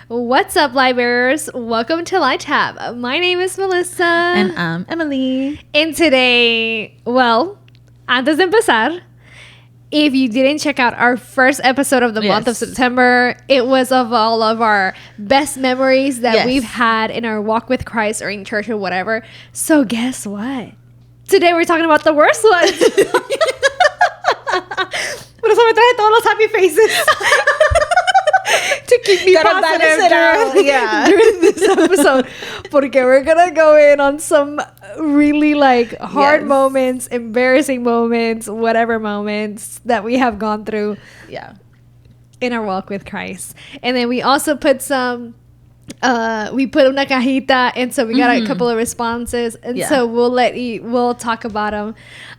What's up, librarians? Welcome to Light Tab. My name is Melissa. And I'm Emily. And today, antes de empezar, if you didn't check out our first episode of the month of September, it was of all of our best memories that we've had in our walk with Christ or in church or whatever. So guess what? Today we're talking about the worst ones. Por eso me traje todos los happy faces. To keep me positive during this episode. Porque we're gonna go in on some really hard moments, embarrassing moments, whatever moments that we have gone through in our walk with Christ. And then we also put some we put una cajita, and so we got a couple of responses, and so we'll talk about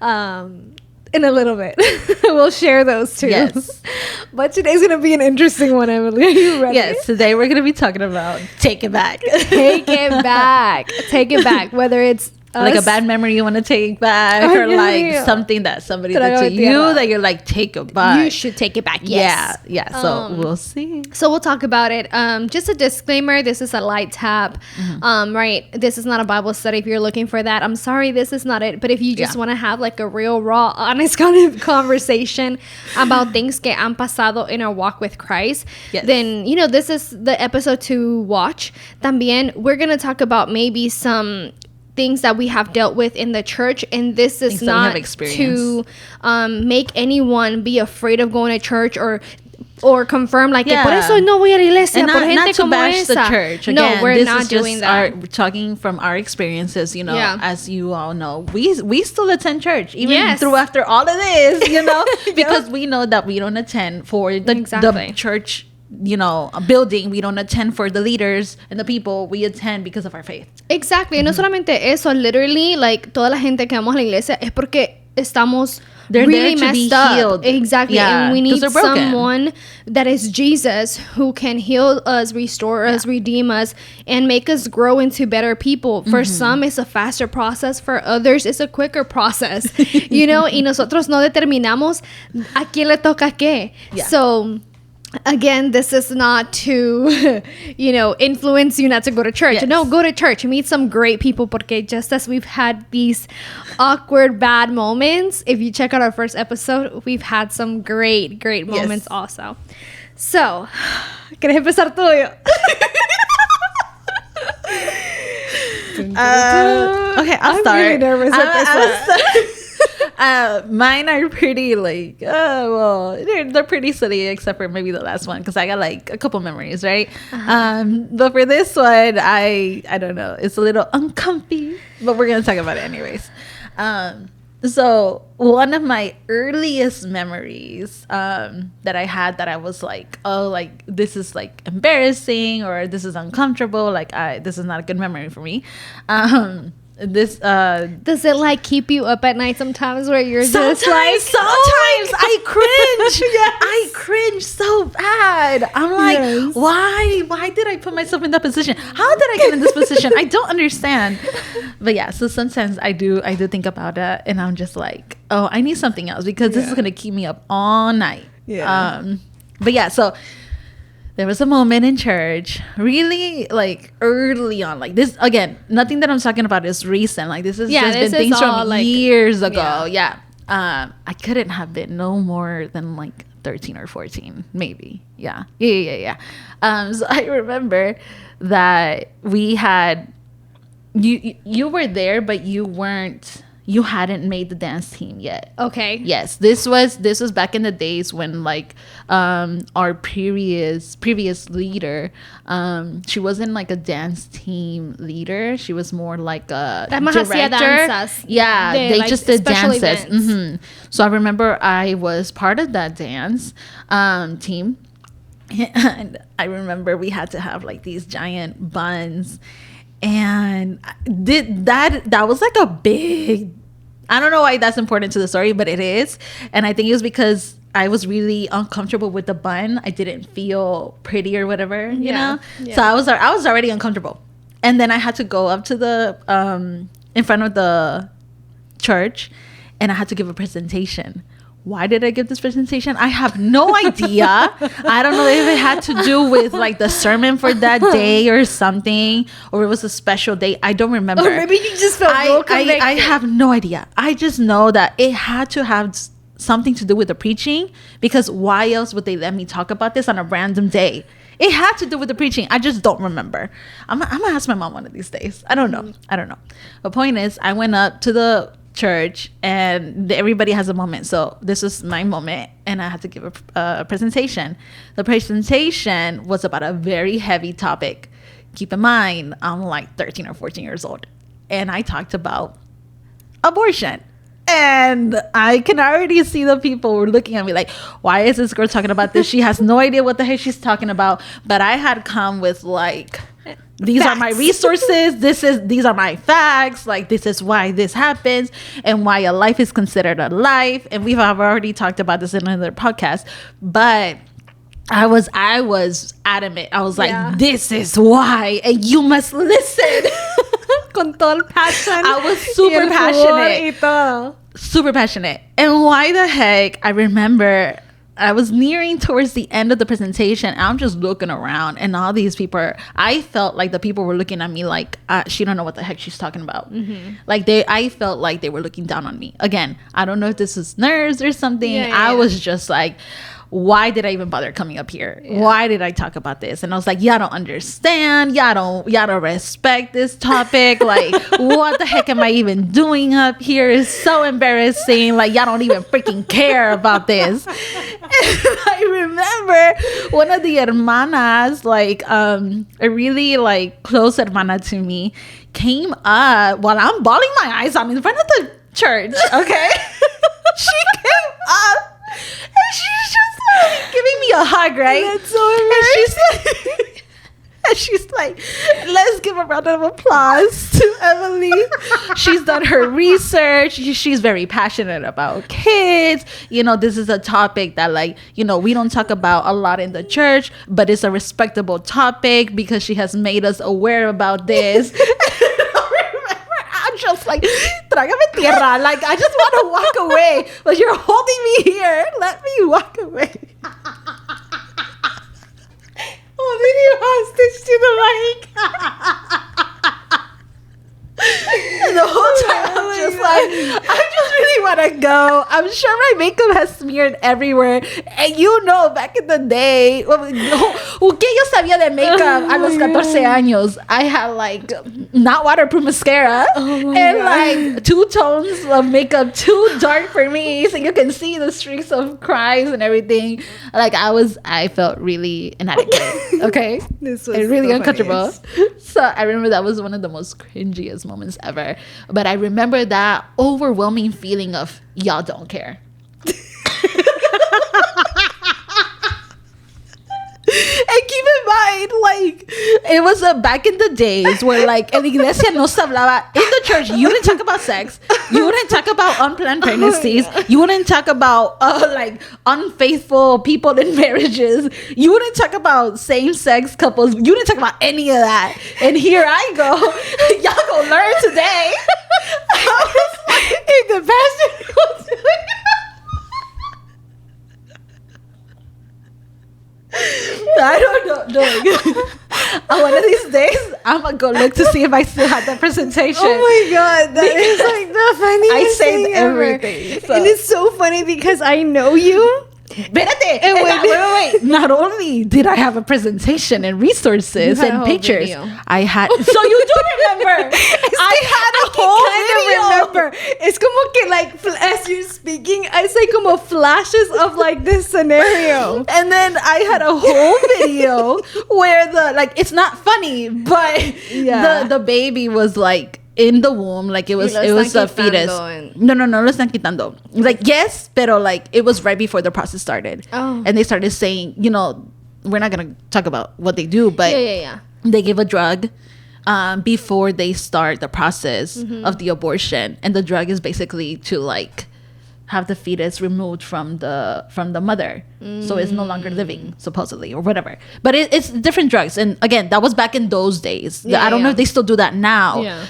them in a little bit. We'll share those too. Yes. But today's gonna be an interesting one, Emily. Are you ready? Yes, today we're gonna be talking about take it back. Take it back. Take it back. Whether it's like a bad memory you want to take back, or like something that somebody did to you that you're like, take it back. You should take it back. Yes. Yeah. So we'll see. So we'll talk about it. Just a disclaimer: this is a light tab. Right? This is not a Bible study. If you're looking for that, I'm sorry, this is not it. But if you just want to have like a real, raw, honest kind of conversation about things que han pasado in our walk with Christ, then this is the episode to watch. También, we're gonna talk about maybe some things that we have dealt with in the church, and this is not to make anyone be afraid of going to church or confirm like por eso no voy a la iglesia, por gente not to como bash esa. The church. Again, no, we're not doing that. We're talking from our experiences, as you all know, we still attend church even through after all of this, because we know that we don't attend for the church building. We don't attend for the leaders and the people. We attend because of our faith. Exactly. No solamente eso, literally, like, toda la gente que vamos a la iglesia es porque estamos really messed up. Healed. Exactly. And we need someone that is Jesus who can heal us, restore us, redeem us, and make us grow into better people. For some, it's a faster process. For others, it's a quicker process. Y nosotros no determinamos a quién le toca qué. So again, this is not to, influence you not to go to church. Yes. No, go to church. Meet some great people. Porque just as we've had these awkward, bad moments, if you check out our first episode, we've had some great, great moments also. So, ¿quieres empezar tú? Okay, I'll start. I'm really nervous with this one. Mine are pretty they're pretty silly, except for maybe the last one, because I got like a couple memories, right? But for this one, I don't know, it's a little uncomfy, but we're gonna talk about it anyways. So one of my earliest memories that I had, that I was like, this is like embarrassing, or this is uncomfortable, this is not a good memory for me. Does it like keep you up at night sometimes, where you're sometimes I cringe. I cringe so bad. I'm like, why did I put myself in that position? How did I get in this position? I don't understand. But so sometimes I do think about that, and I'm just like, oh, I need something else, because this is gonna keep me up all night. So there was a moment in church, really like early on, like this. Again, nothing that I'm talking about is recent. Like this has been things from years ago. I couldn't have been no more than like 13 or 14, maybe. So I remember that we had you were there, but you hadn't made the dance team yet. Okay. Yes, this was back in the days when like our previous leader, she wasn't like a dance team leader. She was more like a director. Yeah, they like just did dances. So I remember I was part of that dance team, and I remember we had to have like these giant buns. And that was like a big, I don't know why that's important to the story, but it is. And I think it was because I was really uncomfortable with the bun. I didn't feel pretty or whatever, you know? Yeah. So I was already uncomfortable. And then I had to go up to the in front of the church, and I had to give a presentation why did I give this presentation? I have no idea. I don't know if it had to do with like the sermon for that day or something, or it was a special day. I don't remember. Or maybe you just felt real convicted. I have no idea. I just know that it had to have something to do with the preaching, because why else would they let me talk about this on a random day? It had to do with the preaching. I just don't remember. I'm gonna ask my mom one of these days. I don't know. The point is, I went up to the church, and everybody has a moment. So this was my moment, and I had to give a presentation. The presentation was about a very heavy topic. Keep in mind, I'm like 13 or 14 years old, and I talked about abortion. And I can already see the people were looking at me like, why is this girl talking about this? She has no idea what the heck she's talking about. But I had come with like, these facts. Are my resources. These are my facts. Like, this is why this happens and why a life is considered a life. And we've already talked about this in another podcast. But I was adamant. I was like, this is why. And you must listen. Con todo el passion. I was super passionate. Super passionate. And why the heck? I remember I was nearing towards the end of the presentation. I'm just looking around, and all these people, I felt like the people were looking at me like, she don't know what the heck she's talking about. Mm-hmm. Like I felt like they were looking down on me. Again, I don't know if this is nerves or something. I was just like, why did I even bother coming up here? Yeah. Why did I talk about this? And I was like, y'all don't understand. Y'all don't respect this topic. Like, what the heck am I even doing up here? It's so embarrassing. Like, y'all don't even freaking care about this. And I remember one of the hermanas, like, a really like close hermana to me, came up while I'm bawling my eyes out in front of the church. Okay. She came up and she's just like giving me a hug, right? That's so embarrassing. And she's like, let's give a round of applause to Emily. She's done her research. She's very passionate about kids. You know, this is a topic that, like, you know, we don't talk about a lot in the church, but it's a respectable topic because she has made us aware about this. I'm just like, trágame tierra. Like, I just want to walk away, but you're holding me here. Let me walk away. Holding you hostage to the mic. And the whole time I'm just like, I just really want to go. I'm sure my makeup has smeared everywhere. And you know, back in the day, ¿qué yo sabía de makeup a los 14 años? I had like not waterproof mascara and like 2 tones of makeup too dark for me, so you can see the streaks of cries and everything. Like I felt really inadequate. Okay, this was really so uncomfortable. funny. So I remember that was one of the most cringiest moments ever. But I remember that overwhelming feeling of y'all don't care. And keep in mind, like, it was back in the days where, like, en la iglesia no se hablaba. In the church, you didn't talk about sex. You wouldn't talk about unplanned pregnancies. You wouldn't talk about, like, unfaithful people in marriages. You wouldn't talk about same-sex couples. You didn't talk about any of that. And here I go. Y'all gonna learn today. I was like, if the pastor was doing it. I don't know. One of these days, I'm gonna go look to see if I still had that presentation. Oh my god, that is like the funniest I saved thing everything. Ever. So. And it's so funny because I know you. Espérate. Wait. Not only did I have a presentation and resources and pictures, video. I had. So you do remember? I had a whole video. Remember. It's como que like as you're speaking, I say como flashes of like this scenario, and then I had a whole video where the like it's not funny, but the baby was like in the womb, like it was a fetus. No, lo están quitando. Like, yes, pero like it was right before the process started. Oh. And they started saying, you know, we're not gonna talk about what they do, but they give a drug before they start the process of the abortion, and the drug is basically to like have the fetus removed from the mother, so it's no longer living, supposedly, or whatever. But it's different drugs, and again, that was back in those days. I don't know if they still do that now.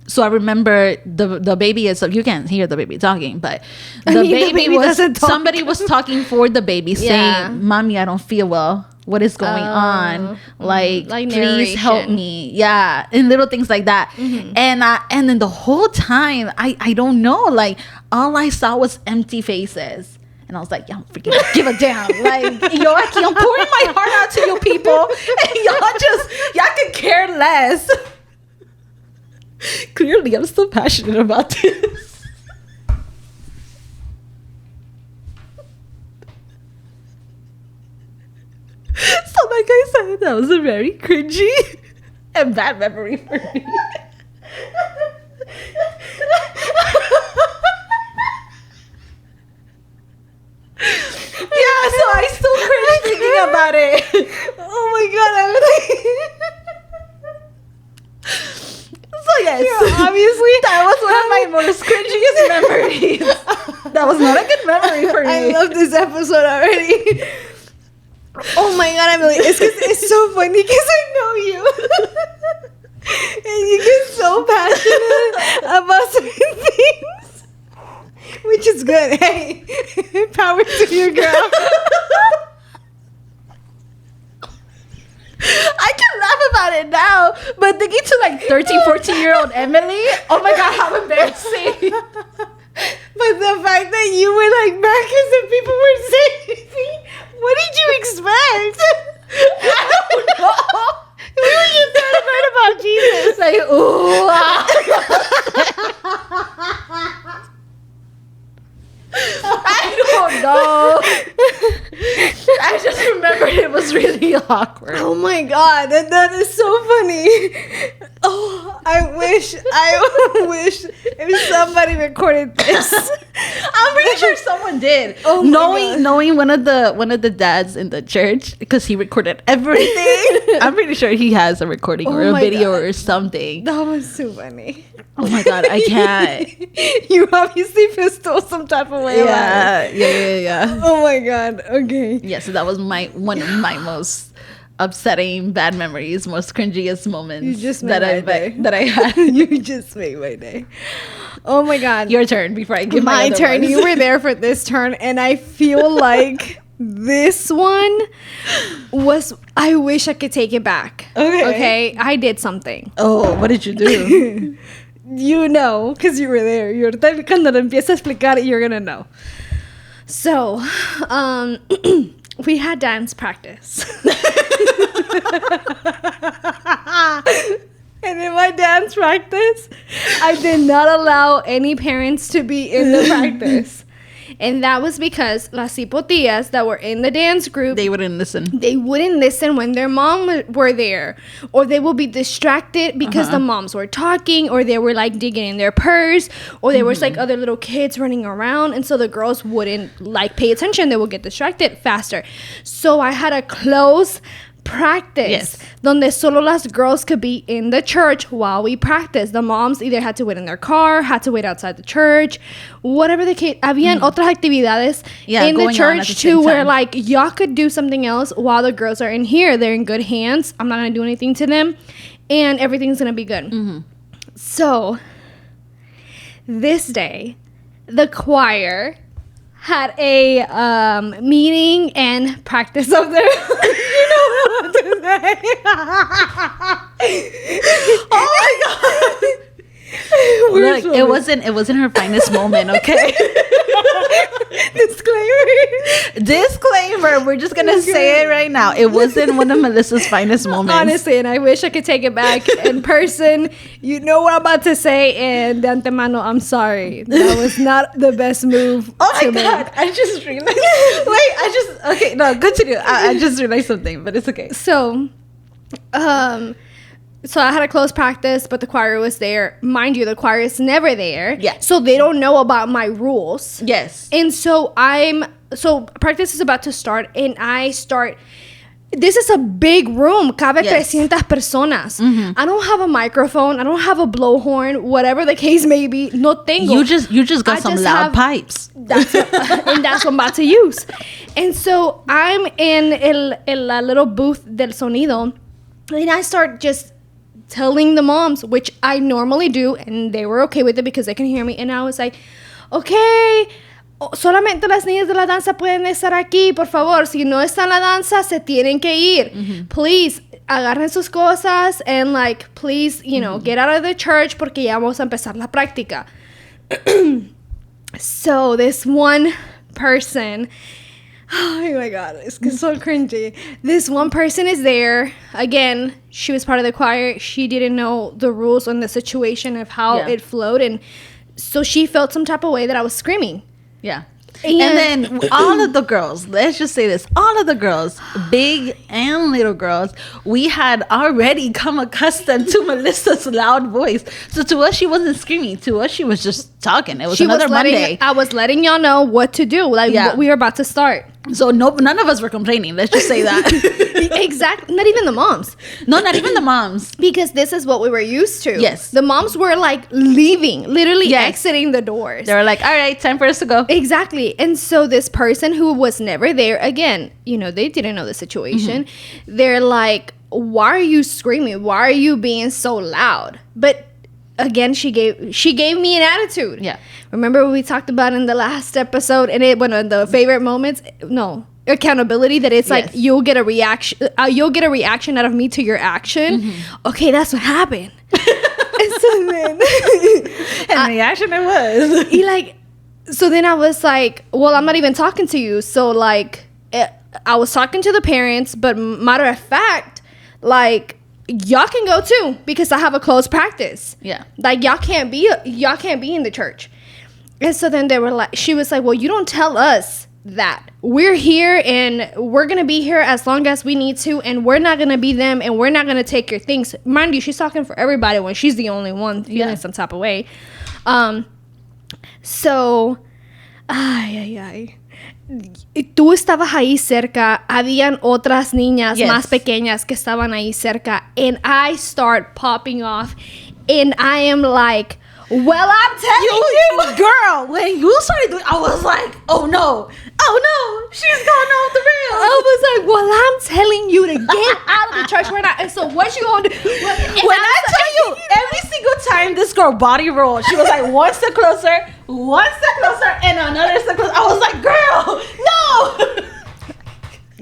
So I remember the baby is, so you can't hear the baby talking, but the baby was, somebody was talking for the baby saying, Mommy, I don't feel well. What is going on? Like please narration. Help me. Yeah. And little things like that. Mm-hmm. And then the whole time, I don't know, like all I saw was empty faces. And I was like, y'all freaking give a damn. Like, yo, I'm pouring my heart out to you people. And y'all could care less. Clearly, I'm still passionate about this. So, like I said, that was a very cringy and bad memory for me. Yeah, so I still cringe thinking about it. Oh my god, I'm like... So yes, obviously that was one of my most cringiest memories. That was not a good memory for me. I love this episode already. Oh my god, Emily, it's so funny because I know you. And you get so passionate about certain things. Which is good. Hey, power to you, girl. I can laugh about it now, but thinking to like 13, 14-year-old Emily, oh my god, how embarrassing. But the fact that you were like back and people were saying, what did you expect? I don't know. We were just talking about Jesus. Like, ooh. I don't know. I just remembered it was really awkward. Oh my god, that is so funny. Oh, I wish if somebody recorded this. I'm pretty sure someone did. Oh, knowing one of the dads in the church, because he recorded everything. I'm pretty sure he has a recording or a video or something. That was so funny. Oh my god, I can't. You obviously feel some type of way. Yeah. Oh my god. Okay. Yeah, so that was one of my most upsetting bad memories, most cringiest moments that I had. You just made my day. Oh my god. Your turn before I give my turn. Ones. You were there for this turn, and I feel like this one was, I wish I could take it back. Okay. I did something. Oh, what did you do? You know, because you were there. Cuando lo empieza a explicar, you're gonna know. So, we had dance practice. And in my dance practice, I did not allow any parents to be in the practice. And that was because las hipotillas that were in the dance group, they wouldn't listen. They wouldn't listen when their mom were there. Or they will be distracted because the moms were talking, or they were like digging in their purse, or there was like other little kids running around. And so the girls wouldn't like pay attention. They would get distracted faster. So I had a close practice donde solo las girls could be in the church while we practiced. The moms either had to wait in their car, had to wait outside the church, whatever the case. Habían otras actividades in the church too, where like y'all could do something else while the girls are in here. They're in good hands. I'm not gonna do anything to them, and everything's gonna be good. So this day, the choir had a meeting and practice of their you know what I'm to say. Oh my god. Look, it wasn't her finest moment, okay? Disclaimer, we're just gonna say it right now. It wasn't one of Melissa's finest moments. Honestly, and I wish I could take it back in person. You know what I'm about to say, and de antemano, I'm sorry. That was not the best move. Oh my god, I just realized. Okay, no, continue. I just realized something, but it's okay. So I had a close practice, but the choir was there. Mind you, the choir is never there. Yeah. So they don't know about my rules. Yes. And so practice is about to start, and this is a big room. Cabe 300 personas. I don't have a microphone. I don't have a blowhorn. Whatever the case may be, no tengo. You just got some loud pipes. And that's what I'm about to use. And so I'm in la little booth del sonido, and I start just telling the moms, which I normally do, and they were okay with it because they can hear me. And I was like, okay, solamente las niñas de la danza pueden estar aquí, por favor. Si no está en la danza, se tienen que ir. Please, agarren sus cosas and like, please, you know, get out of the church porque ya vamos a empezar la práctica. So this one person, oh my god, it's so cringy. This one person is there. Again, she was part of the choir. She didn't know the rules on the situation of how it flowed, and so she felt some type of way that I was screaming. Yeah. And then all of the girls, let's just say this, all of the girls, big and little girls, we had already come accustomed to Melissa's loud voice. So to us, she wasn't screaming. To us, she was just talking. It was another Monday. I was letting y'all know what to do. Like, what we were about to start. So none of us were complaining. Let's just say that. Exactly. Not even the moms. No, not even the moms. Because this is what we were used to. Yes. The moms were like leaving, literally exiting the doors. They were like, all right, time for us to go. Exactly. And so this person who was never there, again, you know, they didn't know the situation. They're like, why are you screaming? Why are you being so loud? But again, she gave me an attitude. Yeah. Remember what we talked about in the last episode, and in the favorite moments? No, accountability. That it's like you'll get a reaction out of me to your action. Okay, that's what happened. And so then, and reaction it was. So then I was like, well, I'm not even talking to you. So like, I was talking to the parents, but matter of fact, like, y'all can go too because I have a closed practice. Yeah. Like y'all can't be in the church. And so then she was like, well, you don't tell us that. We're here and we're going to be here as long as we need to, and we're not going to be them, and we're not going to take your things. Mind you, she's talking for everybody when she's the only one feeling some type of way. So, tú estabas ahí cerca, habían otras niñas más pequeñas que estaban ahí cerca, and I start popping off, and I am like, well, I'm telling you, girl, when you started doing, I was like, oh no, she's going off the rails. I was like, well, I'm telling you to get out of the church right now. And so what you gonna do? When I tell you, every single time this girl body rolled, she was like one step closer, and another step closer. I was like, girl, no.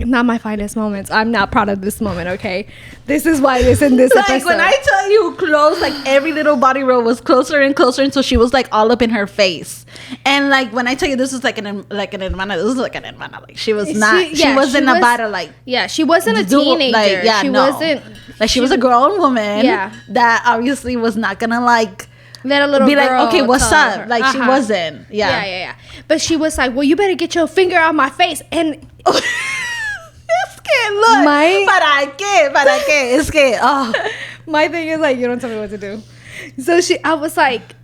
Not my finest moments. I'm not proud of this moment, okay? This is why this in this like episode. When I tell you close, like every little body roll was closer and closer until she was like all up in her face. And like when I tell you this was like an hermana, this was like an hermana. Like she was not, she wasn't about to like. Yeah, she wasn't a teenager. Like, she wasn't. Like she was a grown woman. Yeah. That obviously was not gonna like. Let a little be girl like, okay, what's up? Her. Like she wasn't. Yeah. But she was like, well, you better get your finger out my face. And es que look, ¿para qué? Es que, my thing is like, you don't tell me what to do. So I was like,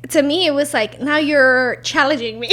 to me, it was like, now you're challenging me.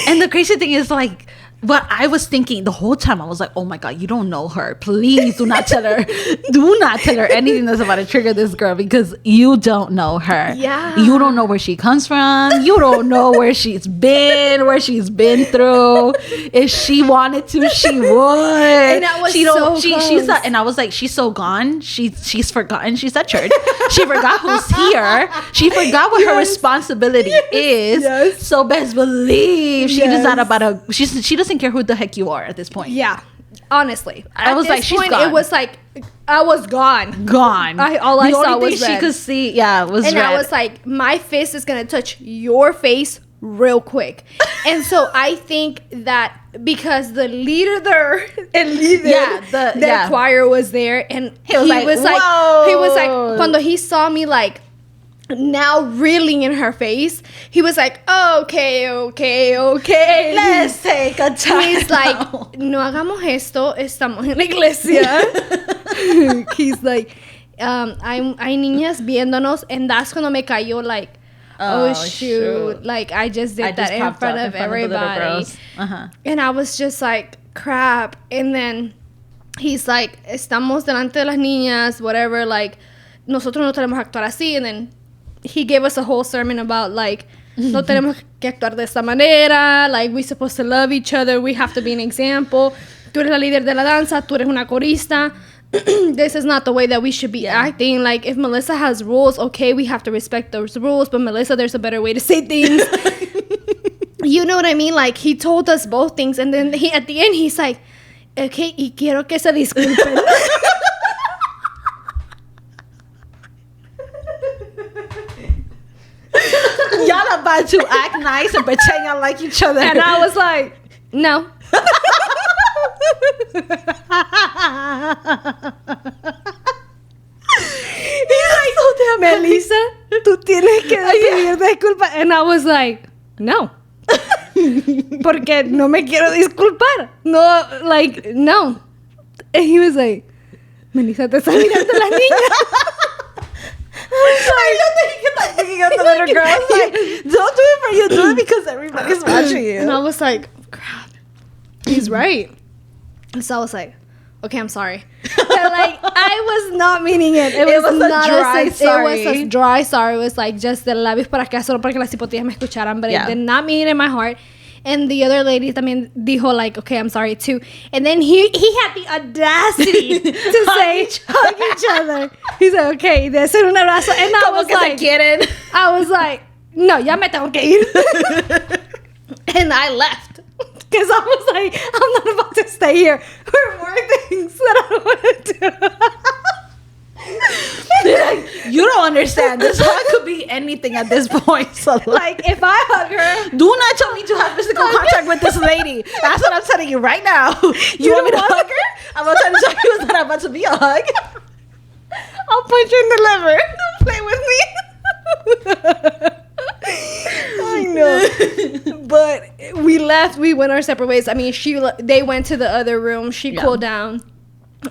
And the crazy thing is like, what I was thinking the whole time, I was like, oh my God, you don't know her. Please do not tell her. Do not tell her anything that's about to trigger this girl because you don't know her. Yeah. You don't know where she comes from. You don't know where she's been through. If she wanted to, she would. And I was she's and I was like, she's so gone. She's forgotten. She's at church. She forgot who's here. She forgot what her responsibility is. Yes. So best believe she is not about a. She doesn't care who the heck you are at this point. Yeah, honestly, I was like, she's gone. It was like I was gone. All I saw was red. She could see, was and red. I was like, my fist is gonna touch your face real quick. And so I think that because the leader the choir was there, and he was like, cuando he saw me like now reeling in her face, he was like, okay, let's take a time. He's like, no hagamos esto, estamos en la iglesia. He's like, hay niñas viéndonos, and that's cuando me cayó like, oh shoot, like I just did that in front of everybody. And I was just like, crap. And then he's like, estamos delante de las niñas, whatever, like nosotros no tenemos que actuar así. And then he gave us a whole sermon about like, no tenemos que actuar de esta manera, like we're supposed to love each other, we have to be an example. Tú eres la líder de la danza, tú eres una corista, this is not the way that we should be acting. Like, if Melissa has rules, okay, we have to respect those rules. But Melissa, there's a better way to say things. You know what I mean? Like, he told us both things. And then at the end, he's like, okay, y quiero que se disculpen. Y'all about to act nice and pretend y'all like each other. And I was like, no. He's like, so damn Melissa, tú tienes que pedir disculpas. And I was like, no. Porque no me quiero disculpar. No, like, no. And he was like, Melissa, te está mirando la niña. I don't think you get looking at the little girl. Like, don't do it for you, do it because everybody's watching you. And I was like, crap, he's right. So I was like, okay, I'm sorry. But like, I was not meaning it. It was not a dry sorry. It was a dry sorry. It was like just the labios para acá solo para que las hipotillas me escucharan. But it did not mean it in my heart. And the other lady también dijo like, okay, I'm sorry too. And then he had the audacity to say, hug each other. He said, okay, de hacer un abrazo. And I was like, no, ya me tengo que ir. And I left. Because I was like, I'm not about to stay here for more things that I don't want to do. Like, you don't understand. This hug could be anything at this point. So like, if I hug her, do not tell me to have physical contact with this lady. That's what I'm telling you right now. You want me to hug her? I'm about to tell you that I'm about to be a hug. I'll punch you in the liver. Don't play with me. I know. But we left. We went our separate ways. I mean, they went to the other room. She cooled down.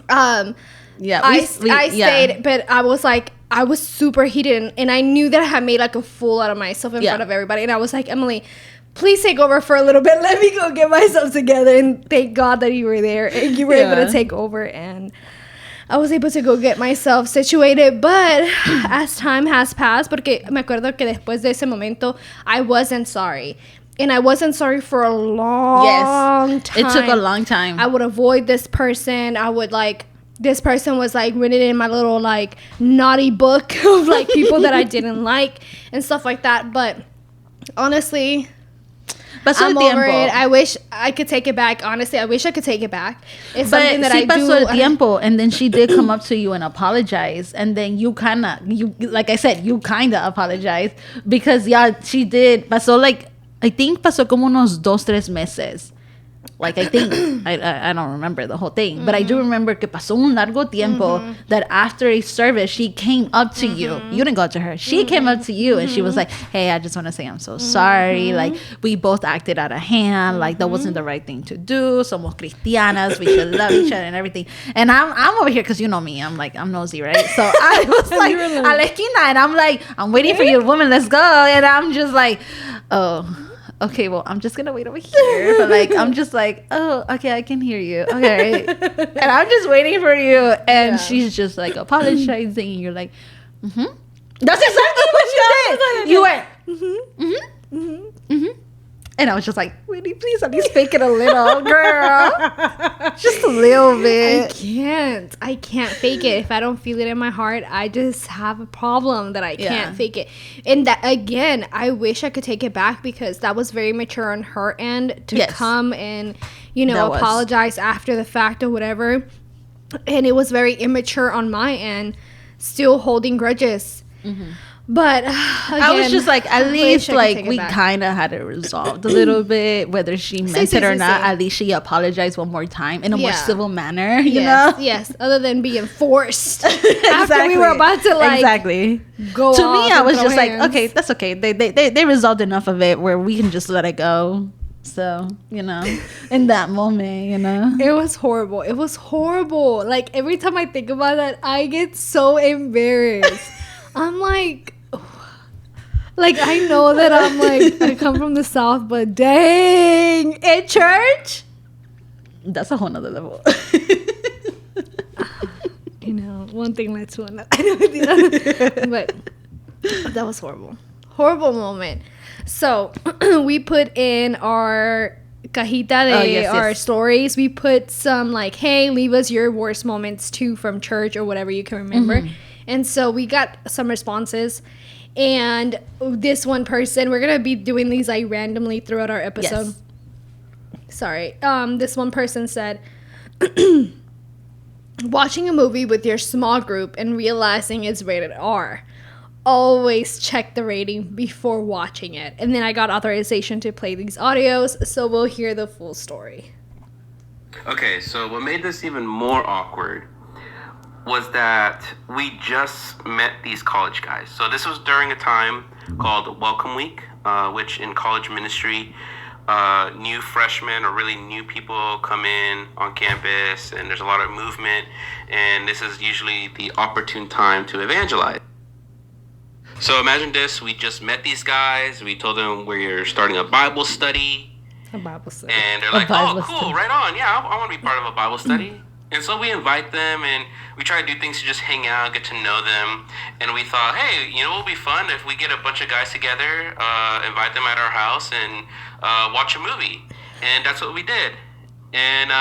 I stayed, but I was like, I was super heated, and I knew that I had made like a fool out of myself in front of everybody. And I was like, Emily, please take over for a little bit. Let me go get myself together. And thank God that you were there and you were able to take over. And I was able to go get myself situated. But as time has passed, porque me acuerdo que después de ese momento, I wasn't sorry. And I wasn't sorry for a long time. It took a long time. I would avoid this person. I would like, this person was like written in my little like naughty book of like people that I didn't like and stuff like that. But honestly, I'm over it. I wish I could take it back. Honestly, I wish I could take it back. It's something that I do. Pasó el tiempo, and then she did come up to you and apologize, and then you like I said, you kinda apologized because she did. Pasó like, I think pasó como unos 2-3 meses. Like, I think, I don't remember the whole thing, but I do remember que pasó un largo tiempo that after a service, she came up to you. You didn't go to her. She came up to you and she was like, hey, I just want to say I'm so sorry. Like, we both acted out of hand. Like, that wasn't the right thing to do. Somos cristianas. We should love each other and everything. And I'm over here because you know me. I'm like, I'm nosy, right? So I was like, a la esquina, and I'm like, I'm waiting for you, woman. Let's go. And I'm just like, oh. Okay, well, I'm just gonna wait over here. But like, I'm just like, oh, okay, I can hear you. Okay. And I'm just waiting for you. And she's just like apologizing. And you're like, mm-hmm. That's exactly what you did. You went, mm-hmm, mm-hmm, mm-hmm, mm-hmm. And I was just like, Whitney, please at least fake it a little, girl. Just a little bit. I can't fake it. If I don't feel it in my heart, I just have a problem that I can't fake it. And that, again, I wish I could take it back because that was very mature on her end to come and, apologize after the fact or whatever. And it was very immature on my end, still holding grudges. Mm-hmm. But again, I was just like, at least like we kind of had it resolved a little bit, whether she meant it or not. At least she apologized one more time in a more civil manner, you know? Yes, other than being forced after we were about to like go. To me, I was just like, okay, that's okay. They resolved enough of it where we can just let it go. So, in that moment, It was horrible. It was horrible. Like, every time I think about that, I get so embarrassed. I'm like, I know that I'm like, I come from the South, but dang, at church? That's a whole nother level. One thing led to another. But that was horrible. Horrible moment. So we put in our cajita de our stories, we put some like, hey, leave us your worst moments too from church or whatever you can remember. And so we got some responses. And this one person, we're gonna be doing these like randomly throughout our episode. Sorry. This one person said, watching a movie with your small group and realizing it's rated R. Always check the rating before watching it. And then I got authorization to play these audios, so we'll hear the full story. Okay, so what made this even more awkward was that we just met these college guys. So this was during a time called Welcome Week, which in college ministry, new freshmen or really new people come in on campus, and there's a lot of movement, and this is usually the opportune time to evangelize. So imagine this, we just met these guys, we told them we're starting a Bible study. A Bible study. And they're like, oh, cool, right on, yeah, I want to be part of a Bible study. And so we invite them, and we try to do things to just hang out, get to know them. And we thought, hey, you know what would be fun if we get a bunch of guys together, invite them at our house, and watch a movie. And that's what we did. And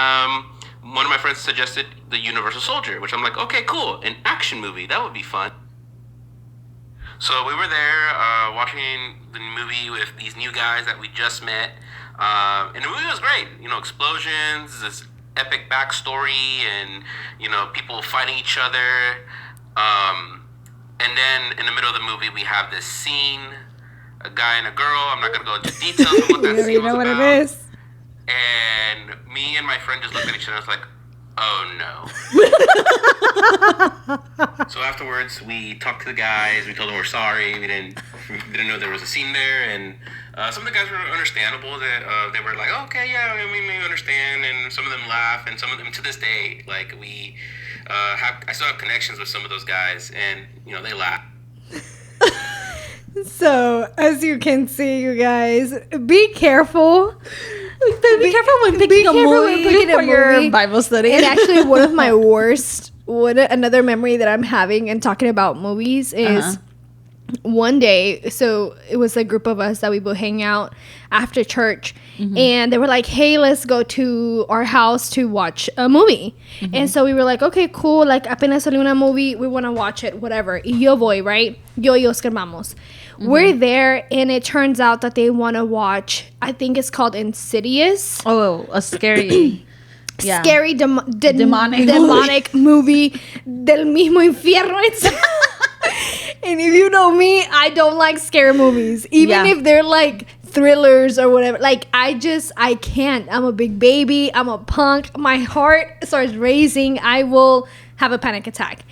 one of my friends suggested The Universal Soldier, which I'm like, okay, cool, an action movie, that would be fun. So we were there watching the movie with these new guys that we just met. And the movie was great. You know, explosions, this epic backstory, and, you know, people fighting each other. And then in the middle of the movie, we have this scene, a guy and a girl. I'm not going to go into details of what that scene was about. It is. And me and my friend just looked at each other and was like, oh no. So afterwards, we talked to the guys. We told them we're sorry. We didn't know there was a scene there, and some of the guys were understandable. That they were like, oh, "Okay, yeah, we understand." And some of them laugh, and some of them to this day, like I still have connections with some of those guys, and you know they laugh. So as you can see, you guys, be careful. Be careful when picking a movie for your Bible study. And actually, one of my another memory that I'm having and talking about movies is one day, so it was a group of us that we would hang out after church, and they were like, hey, let's go to our house to watch a movie. And so we were like, okay, cool, like apenas salió una movie, we want to watch it, whatever. Y yo voy, right? Yo y Oscar vamos. We're there, and it turns out that they want to watch, I think it's called Insidious. Oh, a scary... Yeah. Scary demonic movie del mismo infierno. And if you know me, I don't like scary movies, even if they're like thrillers or whatever. Like I can't. I'm a big baby, I'm a punk, my heart starts racing, I will have a panic attack.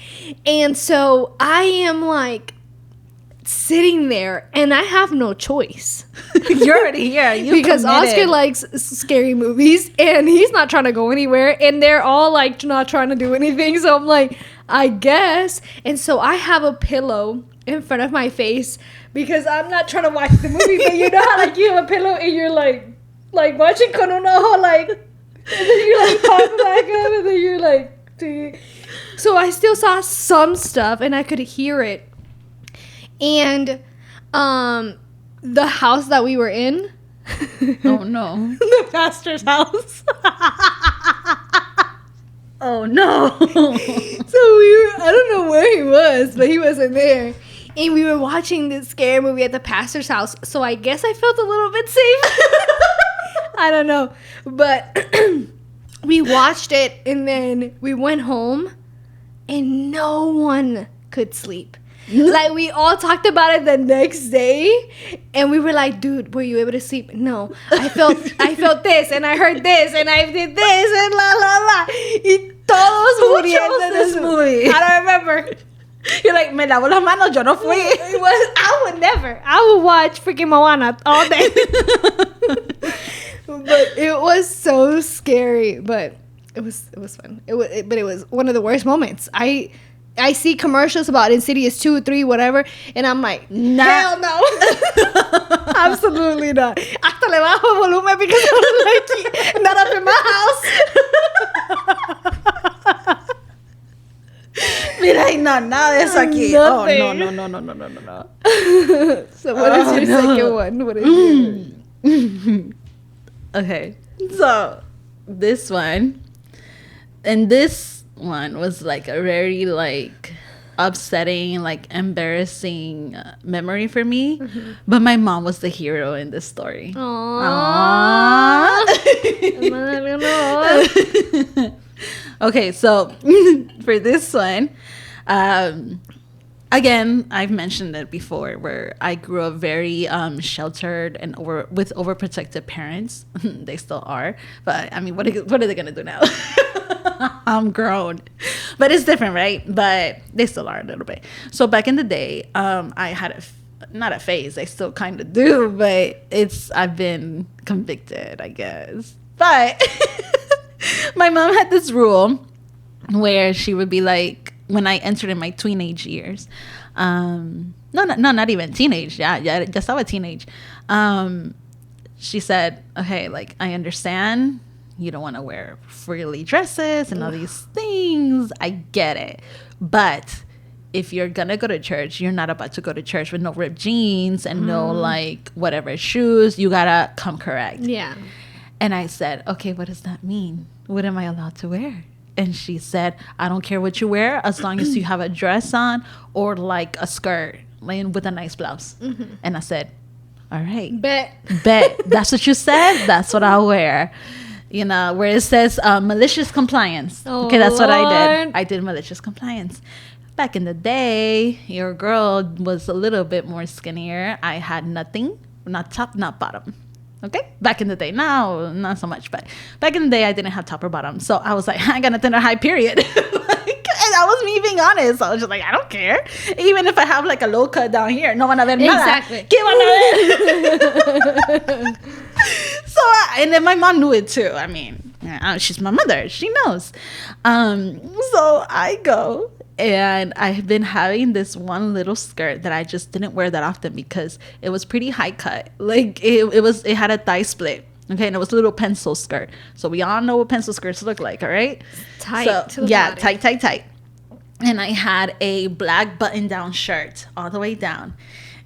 And so I am like sitting there, and I have no choice. You're already here. Because committed. Oscar likes scary movies, and he's not trying to go anywhere, and they're all like not trying to do anything. So I'm like, I guess. And so I have a pillow in front of my face because I'm not trying to watch the movie. But you know how like you have a pillow and you're like watching con un ojo, like, and then you like pop back up, and then you're like, so I still saw some stuff, and I could hear it. And the house that we were in, oh no, the pastor's house. Oh no. So I don't know where he was, but he wasn't there. And we were watching this scary movie at the pastor's house, so I guess I felt a little bit safe. I don't know, but we watched it, and then we went home, and no one could sleep. Like, we all talked about it the next day, and we were like, dude, were you able to sleep? No. I felt this, and I heard this, and I did this, and la la la. Y todos muriendo this movie? I don't remember. You're like, me lavo las manos, yo no fui. I would never. I would watch freaking Moana all day. But it was so scary, but it was fun. But it was one of the worst moments. I see commercials about Insidious 2, 3, whatever, and I'm like, hell no. Absolutely not. Hasta le bajo volumen because I don't like it. Not up in my house. Mira, no, nada de eso aquí. Nothing. Oh, no. So what is your second one? What is yours? Okay. So this one, and this one was like a very like upsetting, like embarrassing memory for me. Mm-hmm. But my mom was the hero in this story. Aww. Okay, so for this one, again, I've mentioned it before, where I grew up very sheltered and with overprotective parents. They still are, but I mean, what are they gonna do now? I'm grown, but it's different, right? But they still are a little bit. So back in the day, I had not a phase. I still kind of do, but I've been convicted, I guess. But my mom had this rule where she would be like, when I entered in my teenage years, not even teenage. Yeah, just about teenage. She said, okay, like, I understand you don't want to wear frilly dresses and all these things. I get it. But if you're going to go to church, you're not about to go to church with no ripped jeans and no, like, whatever shoes. You got to come correct. Yeah. And I said, okay, what does that mean? What am I allowed to wear? And she said, I don't care what you wear as long as you have a dress on or, like, a skirt with a nice blouse. Mm-hmm. And I said, all right. Bet. That's what you said? That's what I'll wear. You know, where it says malicious compliance. Oh, okay, that's Lord. What I did. I did malicious compliance. Back in the day, your girl was a little bit more skinnier. I had nothing, not top, not bottom. Okay, back in the day. Now, not so much, but back in the day, I didn't have top or bottom. So I was like, I got nothing to hide, period. And that was me being honest. I was just like, I don't care. Even if I have like a low cut down here, no one a ver nada. Exactly. So, and then my mom knew it too. I mean, she's my mother. She knows. So I go, and I've been having this one little skirt that I just didn't wear that often because it was pretty high cut. Like it had a thigh split. Okay, and it was a little pencil skirt. So we all know what pencil skirts look like, all right? Tight. So, yeah, body. Tight. And I had a black button-down shirt all the way down.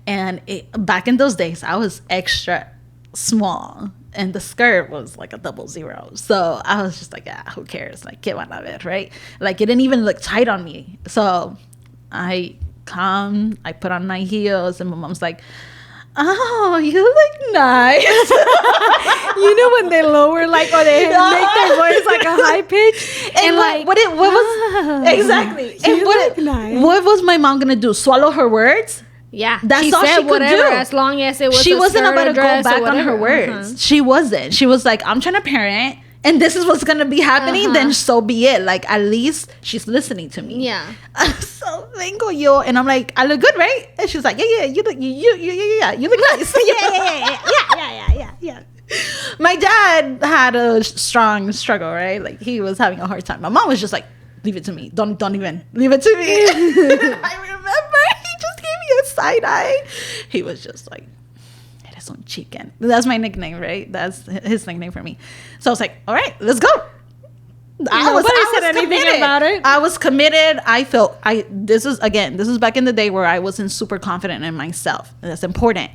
And back in those days, I was extra small. And the skirt was like a 00. So I was just like, yeah, who cares? Like, get one of it, right? Like, it didn't even look tight on me. So I put on my heels, and my mom's like, oh, you look nice. You know when they lower, like, or they make their voice like a high pitch, and like what was exactly? And what was my mom gonna do? Swallow her words? Yeah, that's all she could do. As long as it was, she wasn't about to go back on her words. Uh-huh. She wasn't. She was like, I'm trying to parent, and this is what's gonna be happening. Uh-huh. Then so be it. Like, at least she's listening to me. Yeah. So vengo yo, and I'm like, I look good, right? And she's like, yeah, you look nice. yeah. My dad had a strong struggle, right? Like, he was having a hard time. My mom was just like, leave it to me. Don't even leave it to me. I remember he just gave me a side eye. He was just like, eres un chicken. That's my nickname, right? That's his nickname for me. So I was like, all right, let's go. Nobody said anything about it. I was committed. This is back in the day where I wasn't super confident in myself. That's important.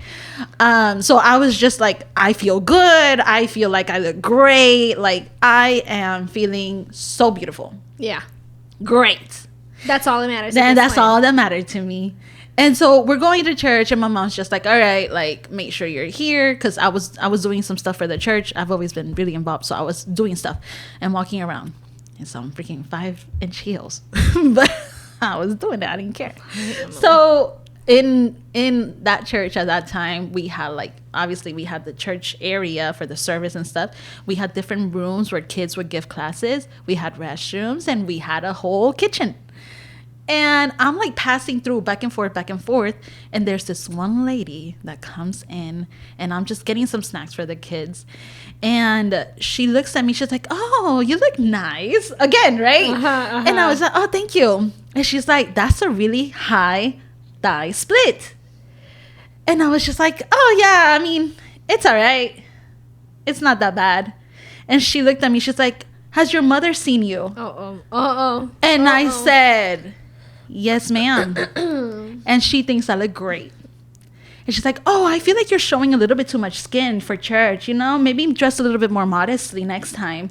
So I was just like, I feel good. I feel like I look great. Like, I am feeling so beautiful. Yeah. Great. That's all that matters. And that's all that mattered to me. And so we're going to church, and my mom's just like, all right, like, make sure you're here. Because I was doing some stuff for the church. I've always been really involved. So I was doing stuff and walking around in some freaking 5-inch heels. But I was doing it. I didn't care. So in that church at that time, we had, like, obviously we had the church area for the service and stuff. We had different rooms where kids would give classes. We had restrooms, and we had a whole kitchen. And I'm like passing through back and forth. And there's this one lady that comes in, and I'm just getting some snacks for the kids. And she looks at me. She's like, oh, you look nice. Again, right? And I was like, oh, thank you. And she's like, that's a really high thigh split. And I was just like, oh, yeah, I mean, it's all right. It's not that bad. And she looked at me. She's like, has your mother seen you? And I said, yes, ma'am. And she thinks I look great. And she's like, oh, I feel like you're showing a little bit too much skin for church, you know? Maybe dress a little bit more modestly next time.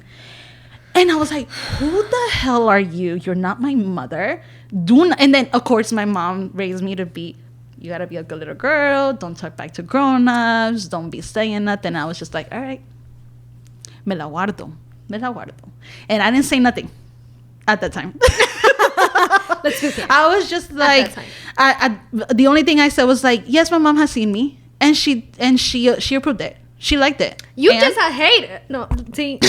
And I was like, who the hell are you? You're not my mother. And then, of course, my mom raised me to be, you gotta be a good little girl. Don't talk back to grown-ups. Don't be saying nothing. I was just like, all right. Me la guardo. And I didn't say nothing at that time. Let's be clear. I was just like, the only thing I said was like, yes, my mom has seen me. And she approved it. She liked it. You just hate it. No, see.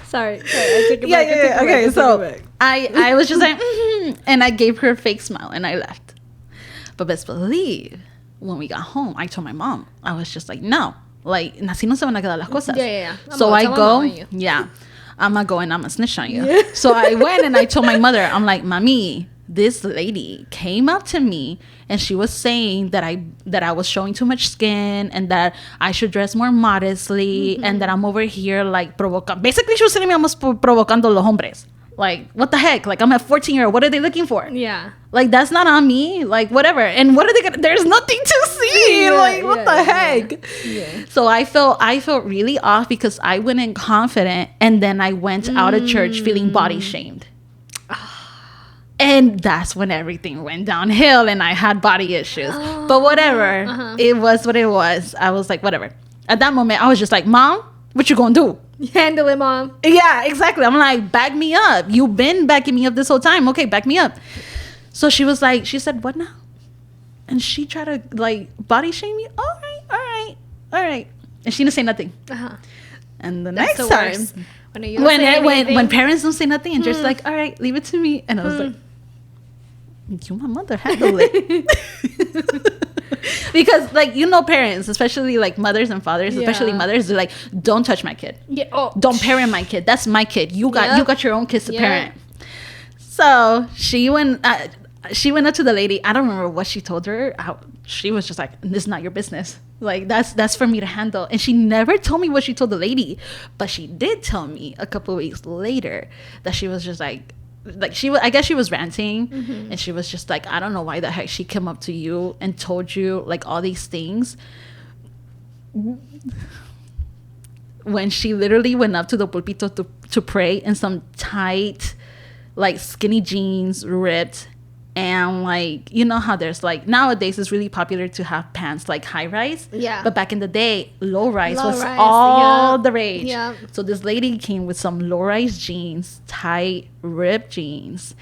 Sorry, I took it back. Yeah. Okay, so I was just like, and I gave her a fake smile and I left. But best believe, when we got home, I told my mom, I was just like, no, like, así no se van a quedar las cosas. Yeah. So I go, I'm gonna go and I'm gonna snitch on you. Yeah. So I went and I told my mother, I'm like, Mami, this lady came up to me and she was saying that I was showing too much skin and that I should dress more modestly and that I'm over here like provocando. Basically, she was telling me I'm provocando los hombres. Like, what the heck? Like, I'm a 14-year-old. What are they looking for? Yeah. Like, that's not on me. Like, whatever. And what are they gonna... There's nothing to see. Yeah, like, what the heck? Yeah. So I felt really off because I went in confident and then I went out of church feeling body shamed. And that's when everything went downhill and I had body issues. But whatever. It was what it was. I was like, whatever. At that moment, I was just like, Mom, what you gonna do? Handle it, Mom. Yeah, exactly. I'm like, back me up. You've been backing me up this whole time. Okay, back me up. So she was like, she said, what now? And she tried to like body shame me. All right. And she didn't say nothing. And that's next time, when parents don't say nothing and just like, all right, leave it to me. And I was like, you my mother, handle it. Because like, you know, parents, especially like mothers and fathers, especially mothers, they're like, don't touch my kid. Don't parent my kid. That's my kid. You got your own kids to parent. So she went up to the lady. I don't remember what she told her. She was just like, this is not your business. Like, that's for me to handle. And she never told me what she told the lady, but she did tell me a couple of weeks later that she was just like I guess she was ranting, and she was just like, I don't know why the heck she came up to you and told you like all these things when she literally went up to the pulpito to pray in some tight, like skinny jeans, ripped, and like, you know how there's like nowadays it's really popular to have pants like high rise, but back in the day low rise was all the rage. So this lady came with some low rise jeans, tight ripped jeans,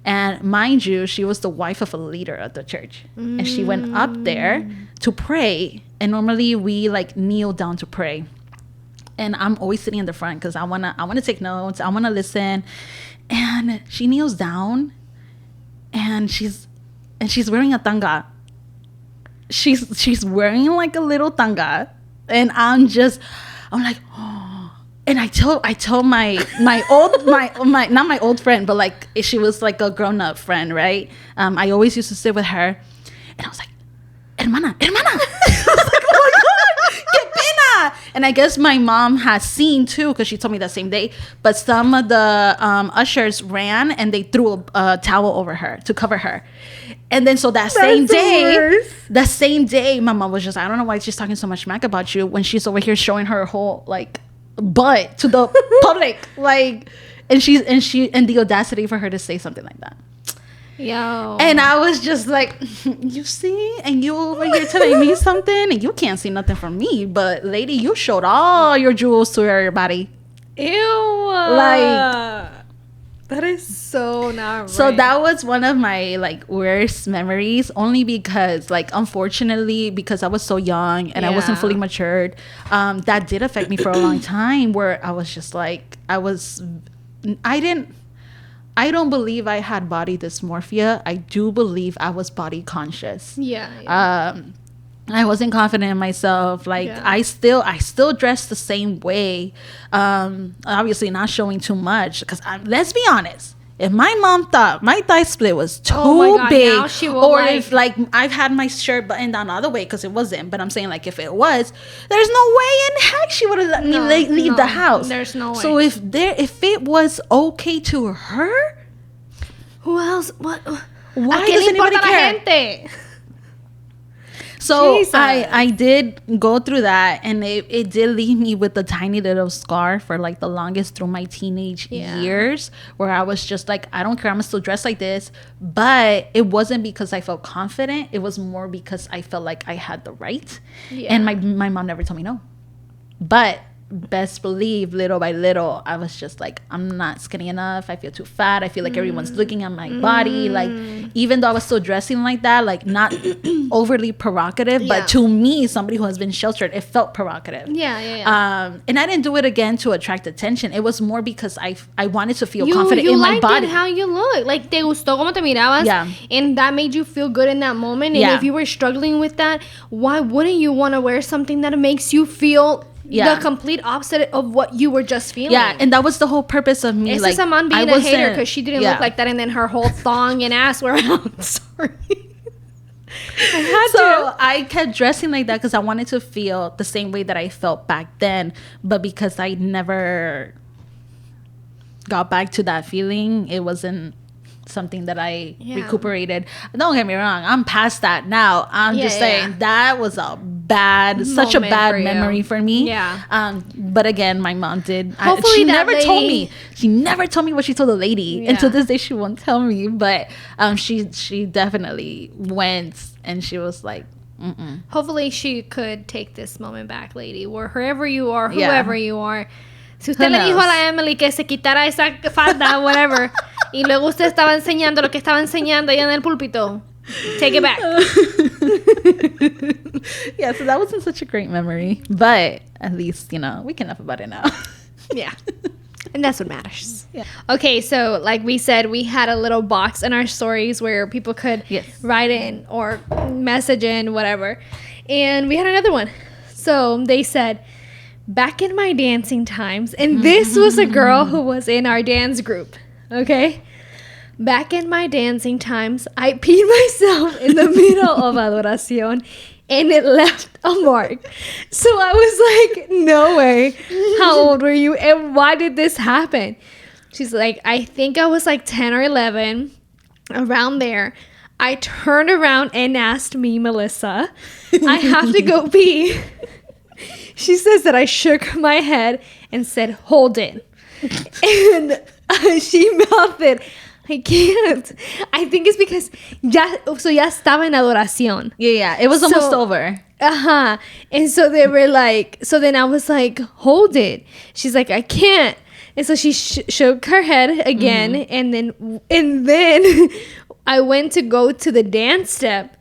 and mind you, she was the wife of a leader at the church, and she went up there to pray, and normally we like kneel down to pray, and I'm always sitting in the front because I wanna take notes, I wanna listen. And she kneels down and she's wearing a tanga. She's wearing like a little tanga, and I'm like, oh. And I told my not my old friend, but like she was like a grown up friend, right? I always used to sit with her, and I was like, hermana. I was like, oh my God, qué pena. And I guess my mom has seen too, because she told me that same day. But some of the ushers ran and they threw a towel over her to cover her. And then so that same day, my mom was just, I don't know why she's talking so much smack about you when she's over here showing her whole like butt to the public, like, and the audacity for her to say something like that. Yo. And I was just like, you see, and you over here telling me something, and you can't see nothing from me, but lady, you showed all your jewels to everybody. Ew. Like, that is so not right. So that was one of my like worst memories, only because like, unfortunately, because I was so young and I wasn't fully matured, that did affect me for a long time, where I was just like, I don't believe I had body dysmorphia. I do believe I was body conscious. Yeah. I wasn't confident in myself. Like, I still dress the same way. Obviously not showing too much, because let's be honest. If my mom thought my thigh split was too big, or if like I've had my shirt buttoned down the other way, because it wasn't, but I'm saying like if it was, there's no way in heck she would have let me leave the house. There's no way. So if it was okay to her, who else? Why does anybody care? Gente? So I did go through that, and it did leave me with a tiny little scar for like the longest through my teenage years, where I was just like, I don't care, I'm still dressed like this. But it wasn't because I felt confident. It was more because I felt like I had the right. And my mom never told me no. But best believe, little by little, I was just like, I'm not skinny enough, I feel too fat, I feel like everyone's looking at my body, like, even though I was still dressing like that, like, not overly provocative, but to me, somebody who has been sheltered, it felt provocative. And I didn't do it again to attract attention. It was more because I wanted to feel confident in my body. You liked how you look, like, te gustó como te mirabas, and that made you feel good in that moment. And if you were struggling with that, why wouldn't you want to wear something that makes you feel the complete opposite of what you were just feeling? And that was the whole purpose of me. Like, a man being a hater because she didn't look like that, and then her whole thong and ass were out. Sorry. I kept dressing like that because I wanted to feel the same way that I felt back then, but because I never got back to that feeling, it wasn't something that I recuperated. Don't get me wrong, I'm past that now. I'm just saying that was a such a bad memory for me. But again, my mom did. She never told me. She never told me what she told the lady, and to this day she won't tell me. But she definitely went, and she was like, hopefully she could take this moment back, lady, or wherever you are, whoever you are. Si usted le dijo a la Emily que se quitara esa falda, whatever, y luego usted estaba enseñando lo que estaba enseñando allá en el púlpito, take it back. So that wasn't such a great memory, but at least, we can laugh about it now. And that's what matters. Okay, so like we said, we had a little box in our stories where people could write in or message in, whatever. And we had another one. So they said, back in my dancing times, and this was a girl who was in our dance group, okay? Back in my dancing times, I peed myself in the middle of adoración, and it left a mark. So I was like, no way. How old were you, and why did this happen? She's like, I think I was like 10 or 11, around there. I turned around and asked me, Melissa, I have to go pee. She says that I shook my head and said, hold it. And she mouthed it. I can't. I think it's because ya estaba en adoración. It was almost over. And so they were like, so then I was like, hold it. She's like, I can't. And so she shook her head again. And then I went to go to the dance step.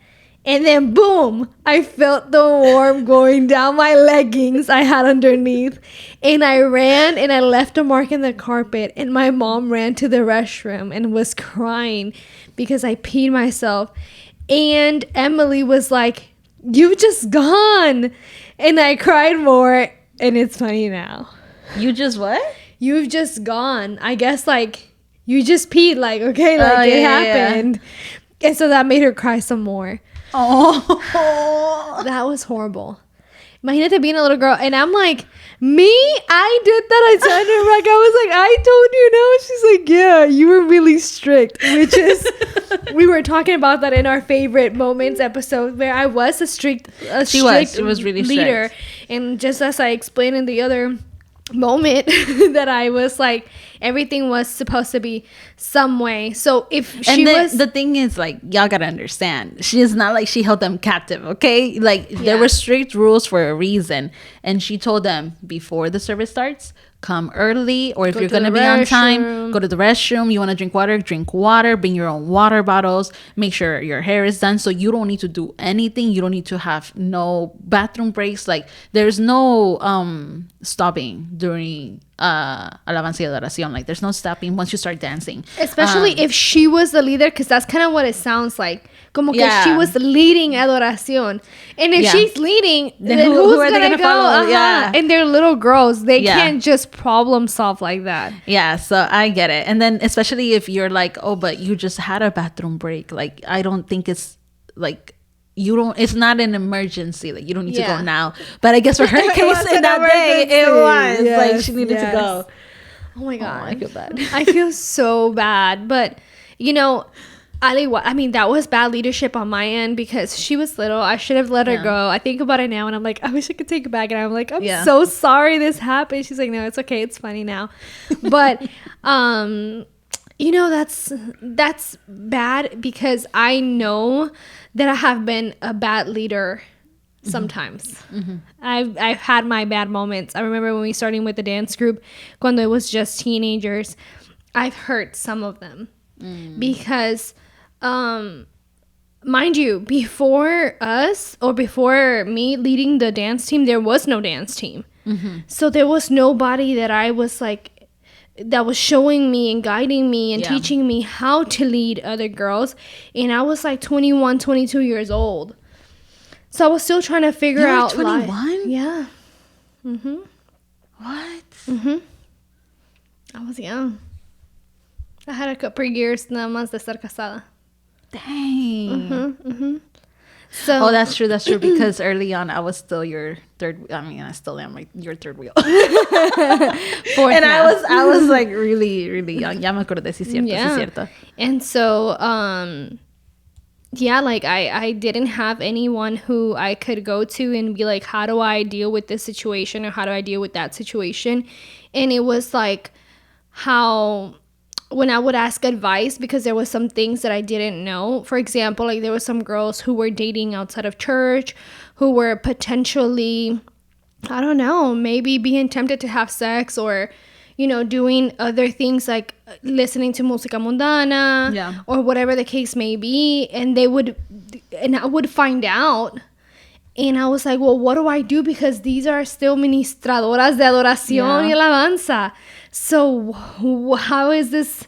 And then, boom, I felt the worm going down my leggings I had underneath. And I ran and I left a mark in the carpet. And my mom ran to the restroom and was crying because I peed myself. And Emily was like, you've just gone. And I cried more. And it's funny now. You just what? You've just gone. I guess, like, you just peed. Like, okay, like, it happened. And so that made her cry some more. That was horrible. Imagínate being a little girl, and I'm like, me? I did that. I turned her back. I was like, I told you no. She's like, yeah, you were really strict. Which is, we were talking about that in our favorite moments episode, where I was a strict she was really leader. Strict. And just as I explained in the other moment, that I was like, everything was supposed to be some way. So if she was, the thing is, like, y'all gotta understand, she is not like she held them captive, okay? Like, there were strict rules for a reason, and she told them, before the service starts, come early, or if you're gonna be on time, go to the restroom. You want to drink water, bring your own water bottles, make sure your hair is done, so you don't need to do anything. You don't need to have no bathroom breaks. Like, there's no stopping during alabanza y adoración. Like, there's no stopping once you start dancing, especially if she was the leader, because that's kind of what it sounds like, como que she was leading adoración. And if she's leading, then who's gonna go follow? And they're little girls, they can't just problem solve like that. So I get it. And then especially if you're like, oh, but you just had a bathroom break, like, I don't think it's like, it's not an emergency, like, you don't need to go now. But I guess for her case in that day, it was like she needed to go. Oh my god, I feel bad. I feel so bad. But I mean, that was bad leadership on my end because she was little. I should have let her go. I think about it now and I'm like, I wish I could take it back. And I'm like, I'm so sorry this happened. She's like, no, it's okay. It's funny now. But, you know, that's bad because I know that I have been a bad leader sometimes. I've had my bad moments. I remember when we started with the dance group, when it was just teenagers, I've hurt some of them because, mind you, before us or before me leading the dance team, there was no dance team. So there was nobody that I was like, that was showing me and guiding me and teaching me how to lead other girls. And I was like 21, 22 years old. So I was still trying to figure out. 21? Yeah. What? I was young. I had a couple years nada más de ser casada. Dang. So, that's true because early on I was still your third. I mean, I still am your third wheel. And I was like really young. Ya me acordé, sí cierto. And so like I didn't have anyone who I could go to and be like, how do I deal with this situation or how do I deal with that situation? And it was like how when I would ask advice, because there was some things that I didn't know. For example, like there were some girls who were dating outside of church, who were potentially, I don't know, maybe being tempted to have sex or, you know, doing other things like listening to música mundana or whatever the case may be. And I would find out. And I was like, well, what do I do? Because these are still ministradoras de adoración y alabanza. So how does this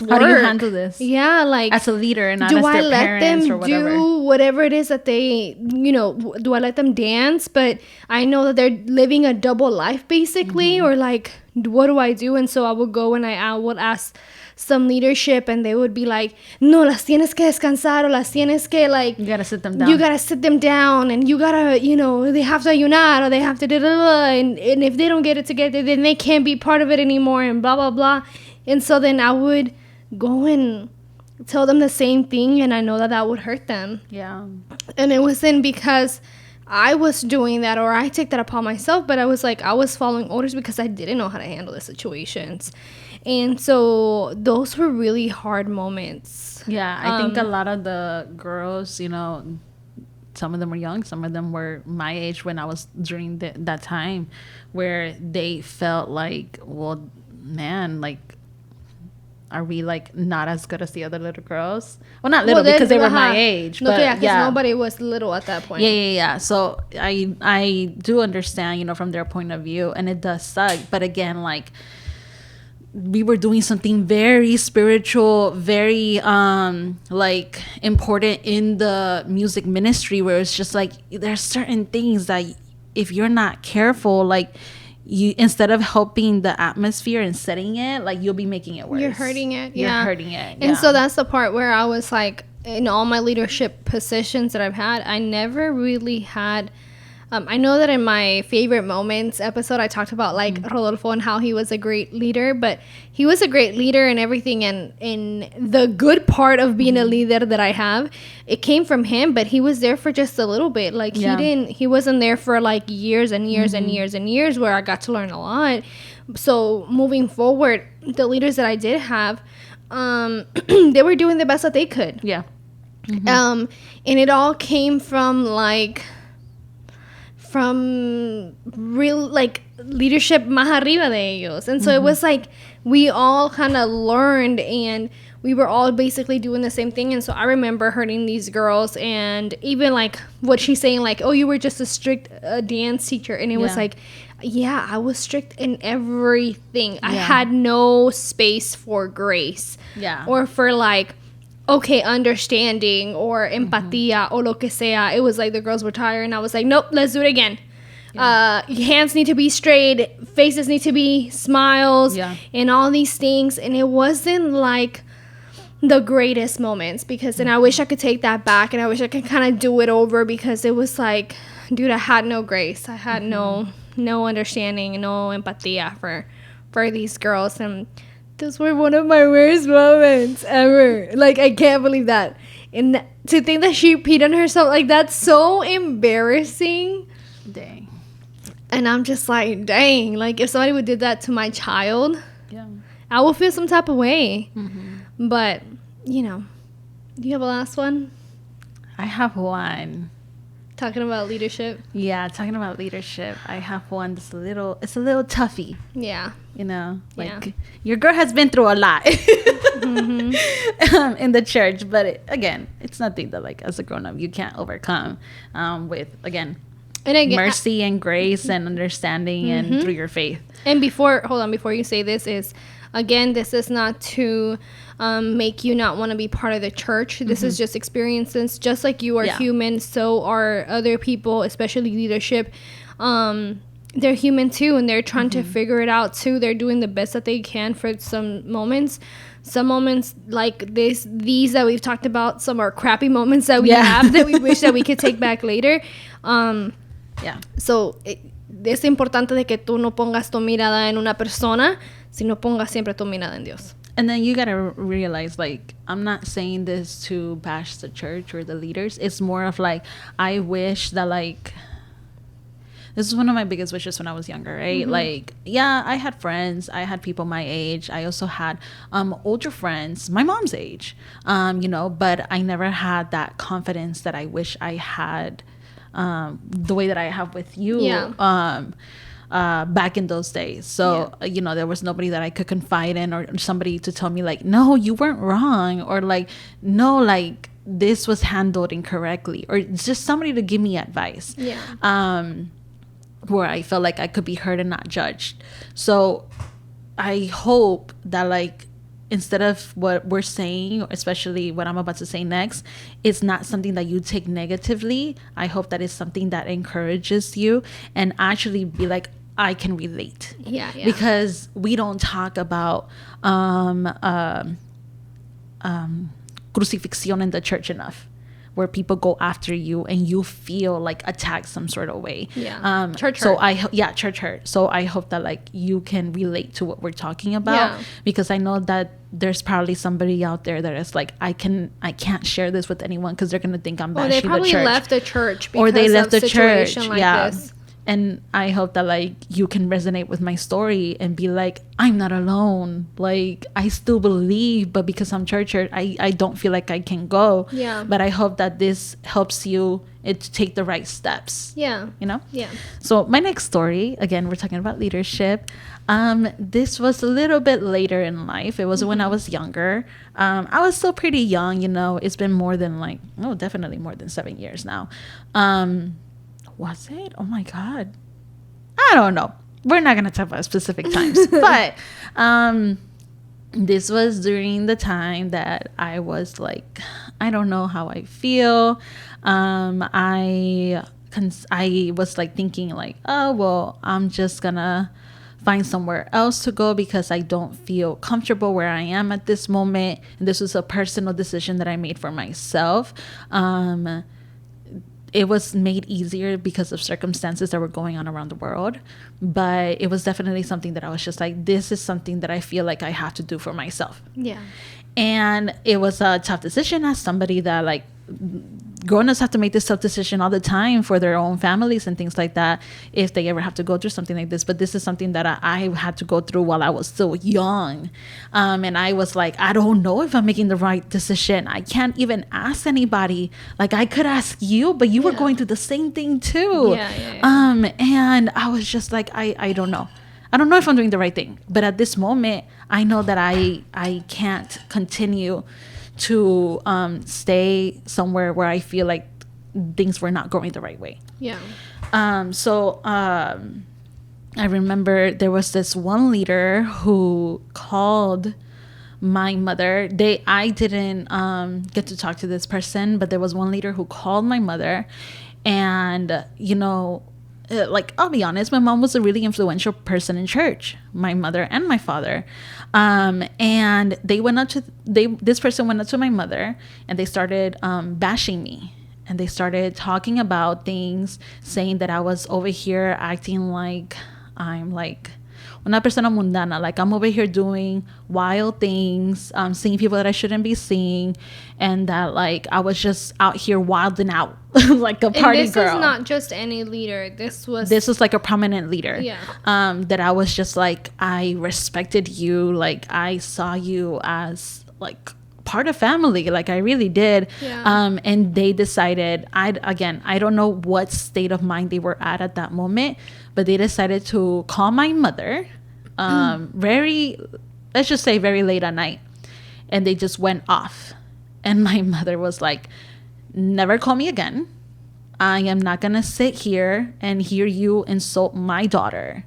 work? How do you handle this? Yeah, like as a leader and not as their parents or whatever. Do I let them do whatever it is that they, you know, do I let them dance? But I know that they're living a double life basically, or like, what do I do? And so I would go and I would ask some leadership and they would be like, no, las tienes que descansar o las tienes que like, you gotta sit them down. You gotta sit them down and you gotta, you know, they have to ayunar or they have to and if they don't get it together, then they can't be part of it anymore and blah, blah, blah. And so then I would go and tell them the same thing and I know that would hurt them. Yeah. And it wasn't because I was doing that or I took that upon myself, but I was like, I was following orders because I didn't know how to handle the situations. And so those were really hard moments. Yeah, I think a lot of the girls, you know, some of them were young, some of them were my age when I was during that time where they felt like, well, man, like, are we like not as good as the other little girls? Well, not little because they were my age. No, but because nobody was little at that point. Yeah. So I do understand, you know, from their point of view, and it does suck. But again, like, we were doing something very spiritual, very like important in the music ministry, where it's just like there's certain things that if you're not careful, like, you, instead of helping the atmosphere and setting it, like, you'll be making it worse. You're hurting it. You're hurting it. And so that's the part where I was like, in all my leadership positions that I've had, I never really had I know that in my favorite moments episode I talked about like Rodolfo and how he was a great leader, but he was a great leader and everything, and in the good part of being a leader that I have, it came from him, but he was there for just a little bit. Like he wasn't there for like years and years and years and years, where I got to learn a lot. So moving forward, the leaders that I did have, they were doing the best that they could. And it all came from real like leadership más arriba de ellos, and so it was like we all kind of learned and we were all basically doing the same thing. And so I remember hurting these girls, and even like what she's saying, like, oh, you were just a strict dance teacher, and it was like, yeah, I was strict in everything. I had no space for grace or for like, okay, understanding or empatía or lo que sea. It was like the girls were tired and I was like, nope, let's do it again. Hands need to be straight, faces need to be smiles, and all these things. And it wasn't like the greatest moments, because and I wish I could take that back, and I wish I could kind of do it over, because it was like, dude, I had no grace. I had no understanding, no empatía for these girls. And Those were one of my worst moments ever. Like, I can't believe that. And to think that she peed on herself, like, that's so embarrassing. Dang. And I'm just like, dang. Like, if somebody would did that to my child, I would feel some type of way. Mm-hmm. But, you know, do you have a last one? I have one. Talking about leadership. Yeah, talking about leadership. I have one that's a little toughy. Yeah. You know, like your girl has been through a lot in the church, but again, it's nothing that like as a grown up you can't overcome with again mercy and grace and understanding and through your faith. And before you say this is, again, this is not to make you not want to be part of the church. This is just experiences. Just like you are human, so are other people, especially leadership. They're human too, and they're trying to figure it out too. They're doing the best that they can for some moments. Some moments like these that we've talked about, some are crappy moments that we have that we wish that we could take back later. So es importante de que tú no pongas tu mirada en una persona, sino pongas siempre tu mirada en Dios. And then you gotta realize, like, I'm not saying this to bash the church or the leaders. It's more of like, I wish that, like, this is one of my biggest wishes when I was younger, right? Like, yeah, I had friends. I had people my age. I also had older friends, my mom's age, you know, but I never had that confidence that I wish I had the way that I have with you. Back in those days. So, you know, there was nobody that I could confide in or somebody to tell me like, no, you weren't wrong, or like, no, like this was handled incorrectly, or just somebody to give me advice. Where I felt like I could be heard and not judged. So I hope that, like, instead of what we're saying, especially what I'm about to say next, it's not something that you take negatively. I hope that it's something that encourages you and actually be like, I can relate. Because we don't talk about crucifixion in the church enough, where people go after you and you feel like attacked some sort of way. Church hurt. So church hurt. So I hope that like you can relate to what we're talking about, because I know that there's probably somebody out there that is like, I can't share this with anyone because they're gonna think I'm bashing the church. They probably left the church because or they left the church. Like this. And I hope that like you can resonate with my story and be like, I'm not alone. Like, I still believe, but because I'm church hurt, I don't feel like I can go. But I hope that this helps you to take the right steps. You know? So my next story, again, we're talking about leadership. This was a little bit later in life. It was when I was younger. I was still pretty young, you know. It's been more than like, definitely more than 7 years now. Was it? Oh my God. I don't know. We're not going to talk about specific times. But this was during the time that I was like, I don't know how I feel. I was like thinking like, oh, well, I'm just going to find somewhere else to go because I don't feel comfortable where I am at this moment. And this was a personal decision that I made for myself. It was made easier because of circumstances that were going on around the world. But it was definitely something that I was just like, this is something that I feel like I have to do for myself. And it was a tough decision as somebody that like, grown-ups have to make this tough decision all the time for their own families and things like that if they ever have to go through something like this. But this is something that I had to go through while I was still young. And I was like, I don't know if I'm making the right decision. I can't even ask anybody. Like, I could ask you, but you were going through the same thing too. And I was just like, I don't know. I don't know if I'm doing the right thing. But at this moment, I know that I can't continue to stay somewhere where I feel like things were not going the right way. So I remember there was this one leader who called my mother. I didn't get to talk to this person, but there was one leader who called my mother. And, you know, like, I'll be honest, my mom was a really influential person in church, my mother and my father. And this person went up to my mother and they started bashing me. And they started talking about things, saying that I was over here acting like I'm like una persona mundana. Like, I'm over here doing wild things, seeing people that I shouldn't be seeing, and that, like, I was just out here wilding out like a party and this girl. This is not just any leader. This was like a prominent leader. Yeah. That I was just like, I respected you. Like, I saw you as like part of family. Like, I really did. Yeah. And they decided, I don't know what state of mind they were at that moment, but they decided to call my mother let's just say very late at night, and they just went off. And my mother was like, never call me again. I am not gonna sit here and hear you insult my daughter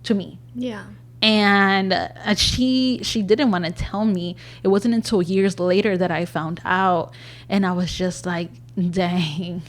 to me. Yeah. And she didn't want to tell me. It wasn't until years later that I found out, and I was just like, dang,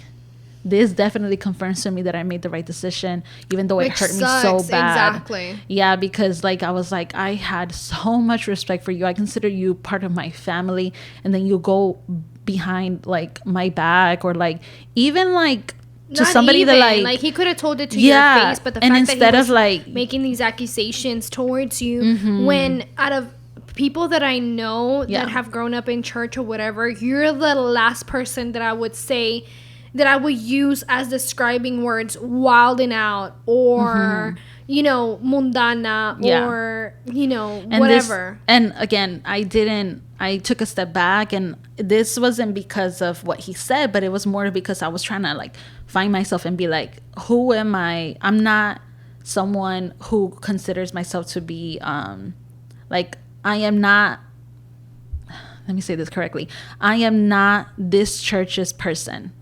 this definitely confirms to me that I made the right decision, even though it hurt me so bad. Exactly. Yeah, because like I was like, I had so much respect for you. I consider you part of my family, and then you go behind like my back, or like even like to Not somebody even. that like he could have told it to your face, but the fact instead that he was of like making these accusations towards you, when out of people that I know that have grown up in church or whatever, you're the last person that I would say that I would use as describing words wilding out, or you know, mundana, or you know, and whatever. And again, I took a step back, and this wasn't because of what he said, but it was more because I was trying to like find myself and be like, who am I? I'm not someone who considers myself to be like, I am not, let me say this correctly, I am not this church's person.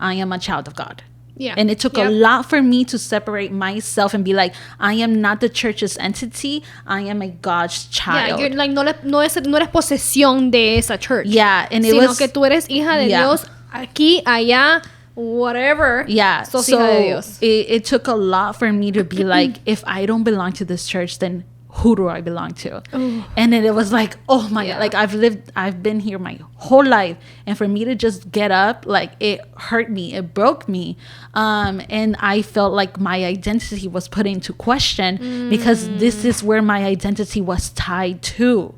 I am a child of God. Yeah. And it took a lot for me to separate myself and be like, I am not the church's entity. I am a God's child. Yeah, you're like, no eres posesión de esa church. Yeah, and it sino was, que tú eres hija de Dios, aquí, allá, whatever. Yeah, sos so hija de Dios. It took a lot for me to be like, if I don't belong to this church, then who do I belong to? Ooh. And then it was like, oh my God, like I've been here my whole life, and for me to just get up, like it hurt me, it broke me, and I felt like my identity was put into question because this is where my identity was tied to.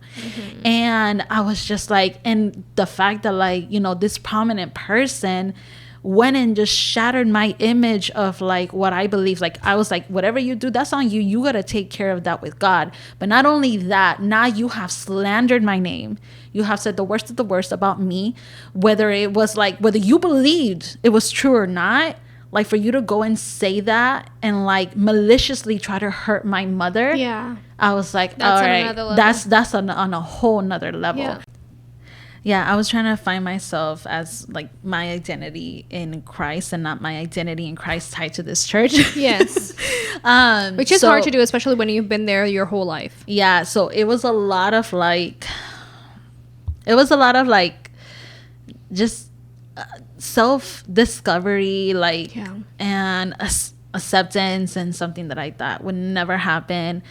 And I was just like, and the fact that like, you know, this prominent person went and just shattered my image of like what I believe. Like I was like, whatever you do, that's on you. You got to take care of that with God. But not only that, now you have slandered my name. You have said the worst of the worst about me, whether it was like, whether you believed it was true or not. Like for you to go and say that and like maliciously try to hurt my mother. Yeah. I was like, that's all right, that's on a whole nother level. Yeah, I was trying to find myself as like my identity in Christ and not my identity in Christ tied to this church. Yes. Which is hard to do, especially when you've been there your whole life. Yeah, so it was a lot of like just self-discovery, like, and acceptance, and something that I thought would never happen.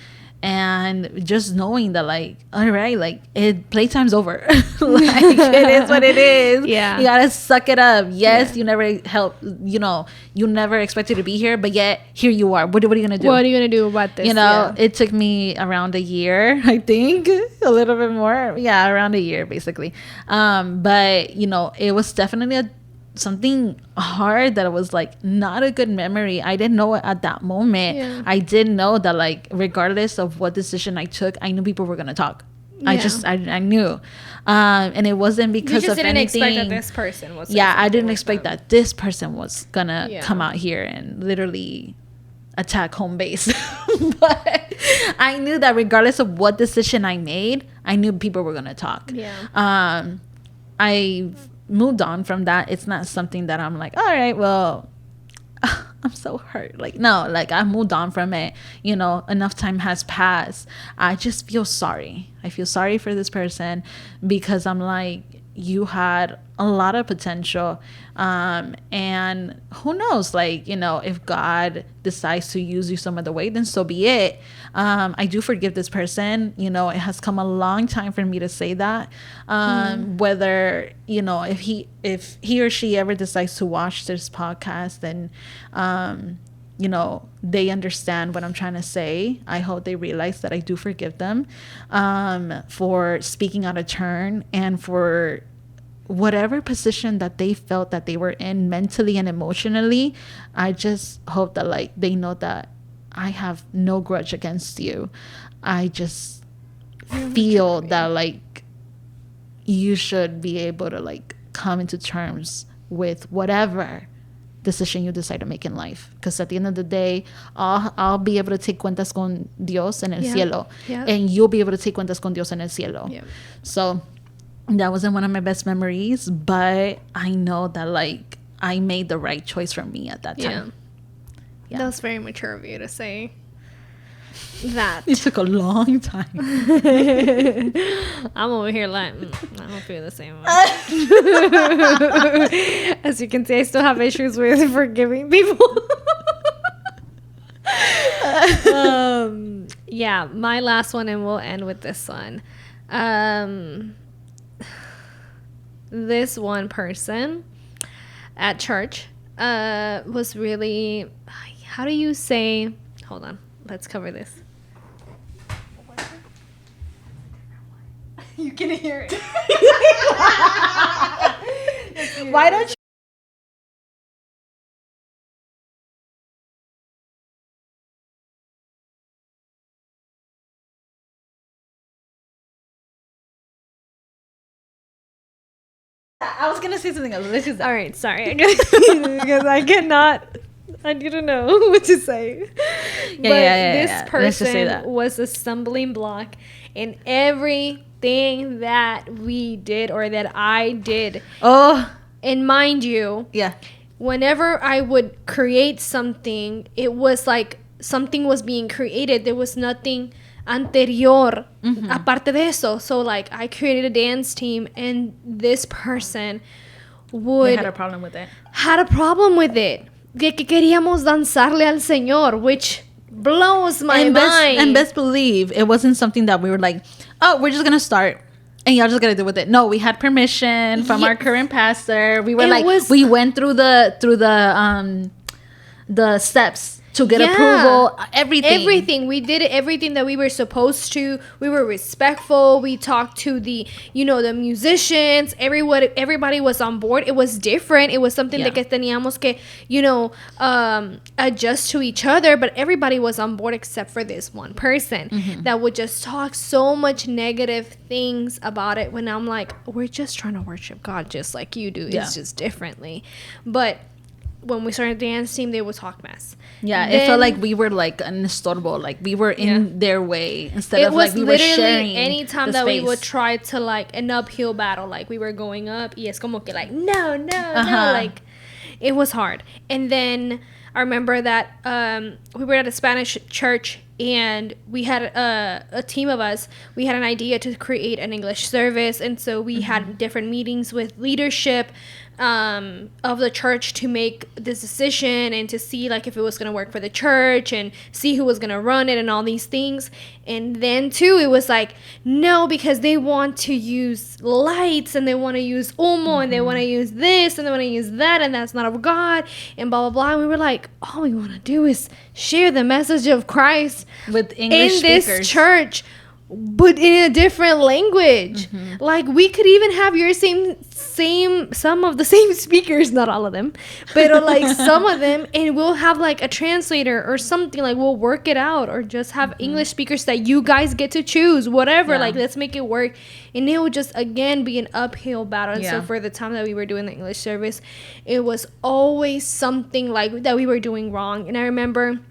And just knowing that like, all right, like playtime's over. Like it is what it is. Yeah, you gotta suck it up. Yes, you never you never expected to be here, but yet here you are. What are you gonna do? What are you gonna do about this? You know, it took me around a year, I think, a little bit more. Yeah, around a year basically. But you know, it was definitely something hard that was like not a good memory. I didn't know it at that moment. Yeah. I did know that like regardless of what decision I took, I knew people were gonna talk. Yeah. I knew, and it wasn't because of anything. You just didn't expect that this person was. Yeah, I didn't expect that this person was gonna come out here and literally attack home base. But I knew that regardless of what decision I made, I knew people were gonna talk. Yeah. I moved on from that. It's not something that I'm like, all right, well, I'm so hurt. Like, no, like I moved on from it. You know, enough time has passed. I just feel sorry. I feel sorry for this person because I'm like, you had a lot of potential. And who knows, like, you know, if God decides to use you some other way, then so be it. I do forgive this person. You know, it has come a long time for me to say that. Whether, you know, if he or she ever decides to watch this podcast, then they understand what I'm trying to say. I hope they realize that I do forgive them for speaking out of turn and for whatever position that they felt that they were in mentally and emotionally. I just hope that like they know that I have no grudge against you. I just feel that like you should be able to like come into terms with whatever decision you decide to make in life, because at the end of the day, I'll be able to take cuentas con Dios en el cielo, and you'll be able to take cuentas con Dios en el cielo. So that wasn't one of my best memories, but I know that like I made the right choice for me at that time. That was very mature of you to say that. It took a long time. I'm over here like I don't feel the same way. As you can see, I still have issues with forgiving people. My last one, and we'll end with this one. This one person at church was really, how do you say, hold on, let's cover this. You can hear it. Why don't you? I was gonna say something else. Let's just... All right, sorry. Because I cannot. I didn't know what to say. This person was a stumbling block in everything that we did or that I did. Oh. And mind you, whenever I would create something, it was like something was being created. There was nothing anterior aparte de eso. So like I created a dance team, and this person had a problem with it. Que queríamos danzarle al Señor, which blows my mind. And best believe it wasn't something that we were like, oh, we're just gonna start and y'all just gotta do with it. No, we had permission from our current pastor. We were we went through the steps to get approval, everything. We did everything that we were supposed to. We were respectful. We talked to the musicians. Everybody was on board. It was different. It was something that teníamos que, adjust to each other. But everybody was on board except for this one person that would just talk so much negative things about it. When I'm like, we're just trying to worship God just like you do. It's just differently. But when we started the dance team, they would talk mess. It felt like we were like an estorbo, like we were in their way instead of like we were sharing. Anytime that we would try to like an uphill battle, like we were going up, y es como que like no, like it was hard. And then I remember that we were at a Spanish church, and we had a team of us. We had an idea to create an English service, and so we had different meetings with leadership of the church to make this decision and to see like if it was going to work for the church and see who was going to run it and all these things. And then too, it was like, no, because they want to use lights and they want to use humo and they want to use this and they want to use that, and that's not of God and blah, blah, blah. And we were like, all we want to do is share the message of Christ with English in speakers. This church, but in a different language. Like we could even have your some of the same speakers, not all of them, but like some of them, and we'll have like a translator or something. Like we'll work it out, or just have English speakers that you guys get to choose, whatever. Like let's make it work. And it would just again be an uphill battle. And so for the time that we were doing the English service, it was always something like that we were doing wrong. And I remember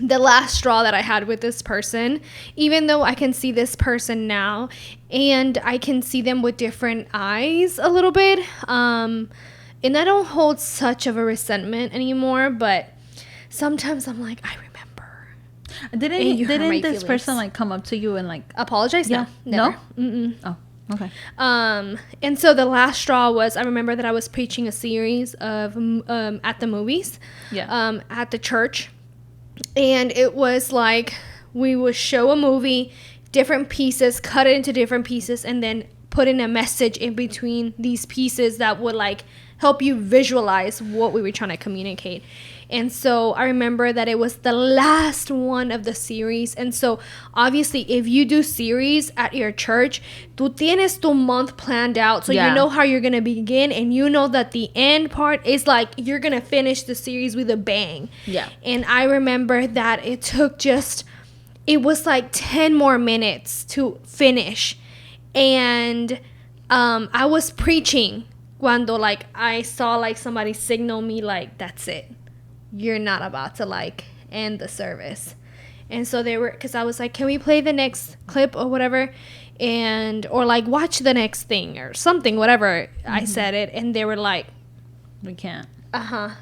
the last straw that I had with this person, even though I can see this person now and I can see them with different eyes a little bit, and I don't hold such of a resentment anymore, but sometimes I'm like, I remember. Didn't this person like come up to you and like apologize? No, never. No. Oh, okay. And so the last straw was, I remember that I was preaching a series of at the movies, at the church. And it was like we would show a movie, different pieces, cut it into different pieces, and then put in a message in between these pieces that would like help you visualize what we were trying to communicate. And so I remember that it was the last one of the series. And so obviously if you do series at your church, tú tienes tu month planned out. So you know how you're going to begin, and you know that the end part is like you're going to finish the series with a bang. Yeah. And I remember that it took it was like 10 more minutes to finish. And I was preaching cuando like I saw like somebody signal me like, that's it, you're not about to like end the service. And so they were, because I was like, can we play the next clip or whatever, and or like watch the next thing or something, whatever. I said it, and they were like, we can't. And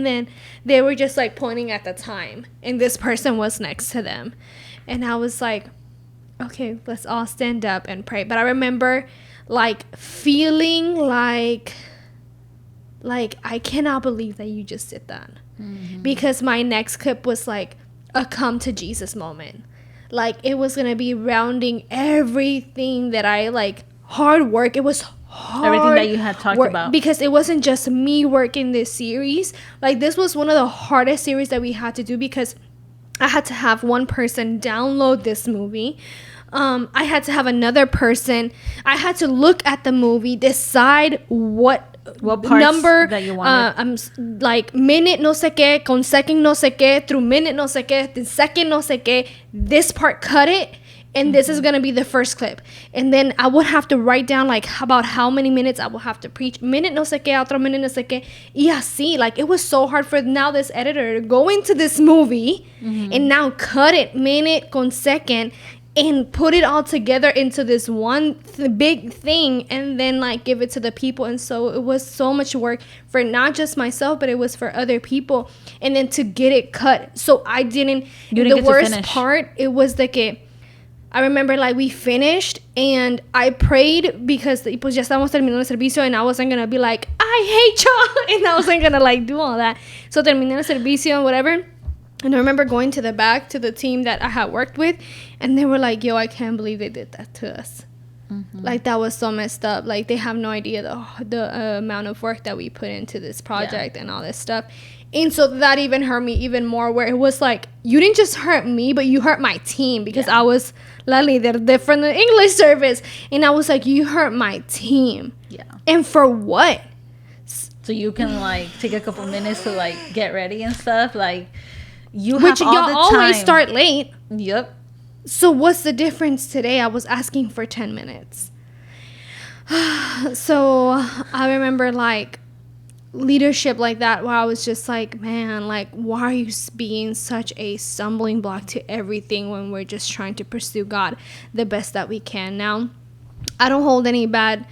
then they were just like pointing at the time, and this person was next to them, and I was like, okay, let's all stand up and pray. But I remember like feeling like I cannot believe that you just did that. Because my next clip was like a come to Jesus moment. Like it was gonna be rounding everything that I like, hard work. It was hard, everything that you had talked about, because it wasn't just me working this series. Like this was one of the hardest series that we had to do, because I had to have one person download this movie. I had to have another person. I had to look at the movie, decide what parts number that you wanted. Like minute no sé qué, con second no sé qué, through minute no sé qué, then second no sé qué, this part cut it, and this is gonna be the first clip. And then I would have to write down like about how many minutes I would have to preach. Minute no sé qué, otro minute no sé qué. Y así, like it was so hard for now this editor to go into this movie and now cut it minute con second and put it all together into this one big thing, and then like give it to the people. And so it was so much work for not just myself, but it was for other people. And then to get it cut, so I didn't the worst part, it was like I remember like we finished and I prayed, because pues ya estábamos terminando el servicio, and I wasn't gonna be like, I hate y'all, and I wasn't gonna like do all that. So terminé el servicio and whatever. And I remember going to the back to the team that I had worked with, and they were like, yo, I can't believe they did that to us. Like that was so messed up. Like they have no idea the amount of work that we put into this project and all this stuff. And so that even hurt me even more, where it was like, you didn't just hurt me, but you hurt my team, because I was la líder from the English service, and I was like, you hurt my team. And for what? So you can like take a couple minutes to like get ready and stuff, like which y'all always start late. Yep. So what's the difference today? I was asking for 10 minutes. So I remember like leadership like that, where I was just like, man, like why are you being such a stumbling block to everything when we're just trying to pursue God the best that we can? Now, I don't hold any bad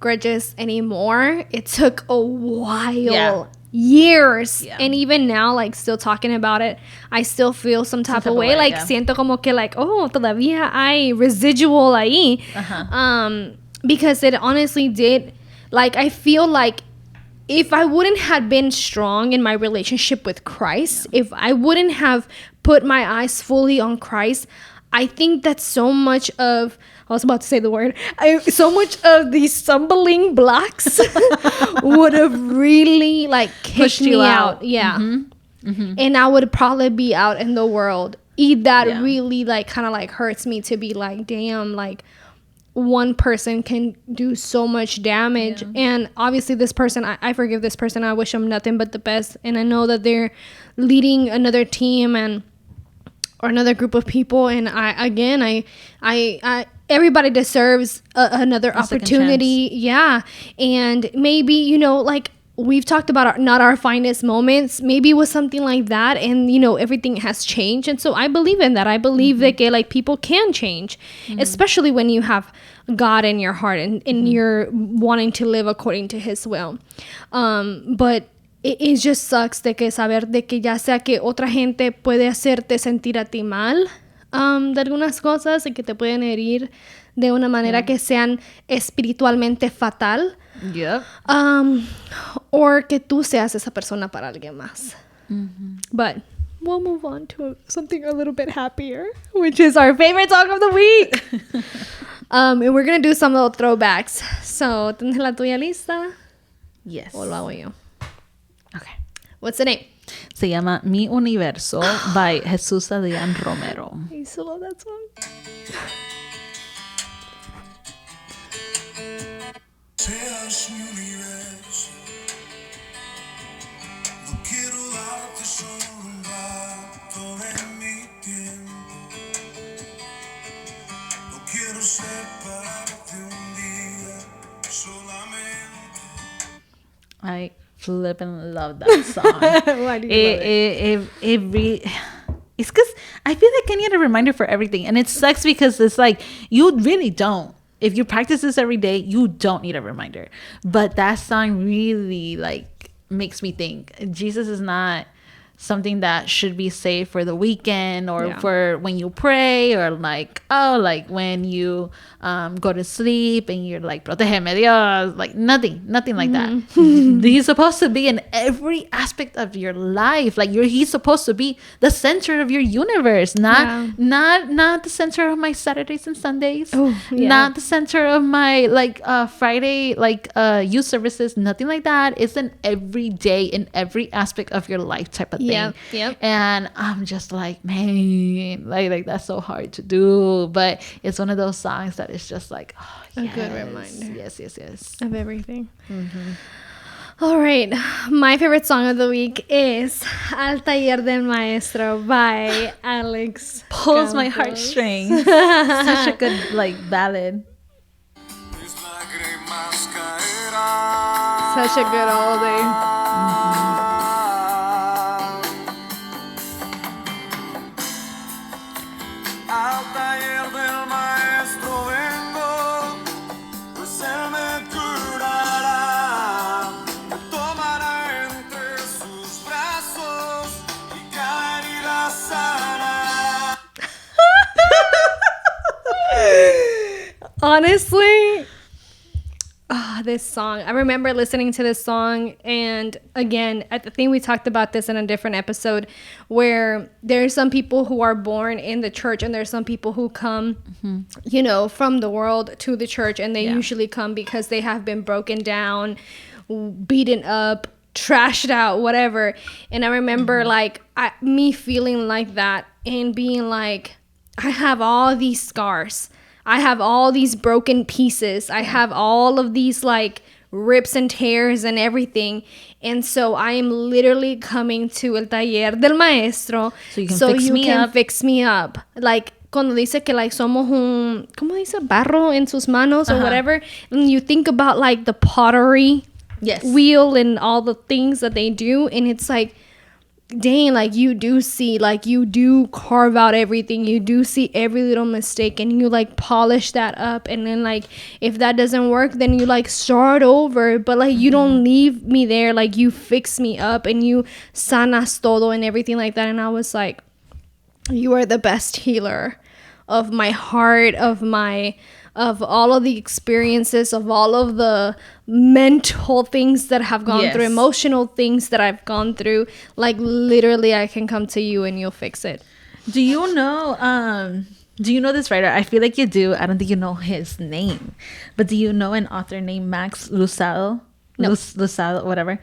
grudges anymore. It took a while. Years, and even now, like still talking about it, I still feel some type of way. Like siento como que like, oh, todavía hay residual ahí. Because it honestly did, like I feel like if I wouldn't have been strong in my relationship with Christ, if I wouldn't have put my eyes fully on Christ, I think that so much of, I was about to say the word, so much of these stumbling blocks would have really like kicked me out. And I would probably be out in the world. That really like kind of like hurts me to be like, damn, like one person can do so much damage. And obviously this person, I forgive this person. I wish them nothing but the best. And I know that they're leading another team or another group of people, and I everybody deserves another opportunity. And maybe, you know, like we've talked about not our finest moments, maybe it was something like that, and you know everything has changed. And so I believe in that. I believe that like people can change, especially when you have God in your heart and you're wanting to live according to his will. But it just sucks de que saber de que ya sea que otra gente puede hacerte sentir a ti mal de algunas cosas, y que te pueden herir de una manera que sean espiritualmente fatal. Or que tú seas esa persona para alguien más. But we'll move on to something a little bit happier, which is our favorite song of the week. And we're going to do some little throwbacks. So, ¿tienes la tuya lista? Yes. ¿O lo hago yo? Okay. What's the name? Se llama Mi Universo by Jesús Adrián Romero. I used to love that song. Seas mi universo, no quiero darte solo un rato de mi tiempo, no quiero separarte un día solamente. I flippin' love that song. Why do you love it? It's because I feel like I need a reminder for everything, and it sucks because it's like you really don't. If you practice this every day, you don't need a reminder. But that song really like makes me think Jesus is not something that should be saved for the weekend or for when you pray, or like when you go to sleep and you're like protégeme Dios, like nothing like that. He's supposed to be in every aspect of your life. Like he's supposed to be the center of your universe, not the center of my Saturdays and Sundays, not the center of my like Friday youth services, nothing like that. It's an every day in every aspect of your life type of thing. Yep. And I'm just like, man, like that's so hard to do, but it's one of those songs that is just like, oh, a good reminder. Yes. Of everything. All right, my favorite song of the week is Al Taller del Maestro by Alex. Pulls my heartstrings. Such a good like ballad. Such a good oldie. Al taller del maestro vengo, pues él me curará, me tomará entre sus brazos y cada herida sanará. Honestly, this song, I remember listening to this song, and again, I think we talked about this in a different episode, where there's some people who are born in the church and there's some people who come from the world to the church, and they usually come because they have been broken down, beaten up, trashed out, whatever. And I remember me feeling like that and being like, I have all these scars, I have all these broken pieces, I have all of these like rips and tears and everything, and so I am literally coming to el taller del maestro so you can fix me up. Like cuando dice que like somos un, ¿cómo dice? Barro en sus manos or whatever, and you think about like the pottery wheel and all the things that they do, and it's like, dang, like you do see, like you do carve out everything, you do see every little mistake, and you like polish that up, and then like if that doesn't work, then you like start over, but like you don't leave me there, like you fix me up and you sanas todo and everything like that. And I was like, you are the best healer of my heart, of all of the experiences, of all of the mental things that have gone through, emotional things that I've gone through. Like literally I can come to you and you'll fix it. Do you know this writer? I feel like you do. I don't think you know his name, but do you know an author named Max Lucado? No. Lucado, whatever.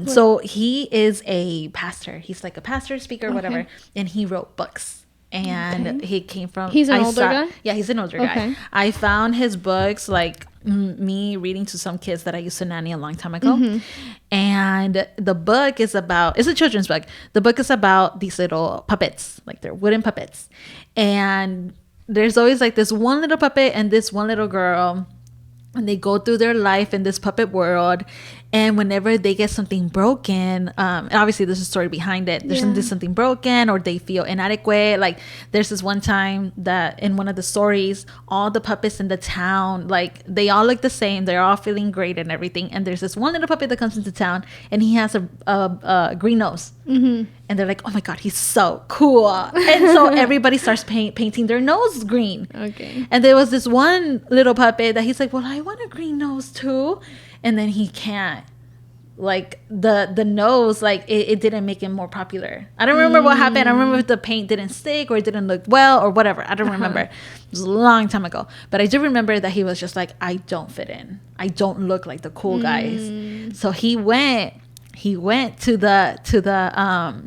So he is a pastor. He's like a pastor, speaker, whatever, and he wrote books. And he came from... He's an older guy? Yeah, he's an older guy. I found his books, like me reading to some kids that I used to nanny a long time ago. And the book is about... It's a children's book. The book is about these little puppets. Like they're wooden puppets. And there's always like this one little puppet and this one little girl. And they go through their life in this puppet world. And whenever they get something broken, and obviously there's a story behind it. There's something broken, or they feel inadequate. Like there's this one time that in one of the stories, all the puppets in the town, like they all look the same. They're all feeling great and everything. And there's this one little puppet that comes into town, and he has a green nose. And they're like, oh my God, he's so cool. And so everybody starts painting their nose green. Okay. And there was this one little puppet that he's like, well, I want a green nose too. And then he can't. Like the nose, like it didn't make him more popular. I don't remember what happened. I don't remember if the paint didn't stick or it didn't look well or whatever. I don't remember. It was a long time ago. But I do remember that he was just like, I don't fit in. I don't look like the cool guys. So he went he went to the Al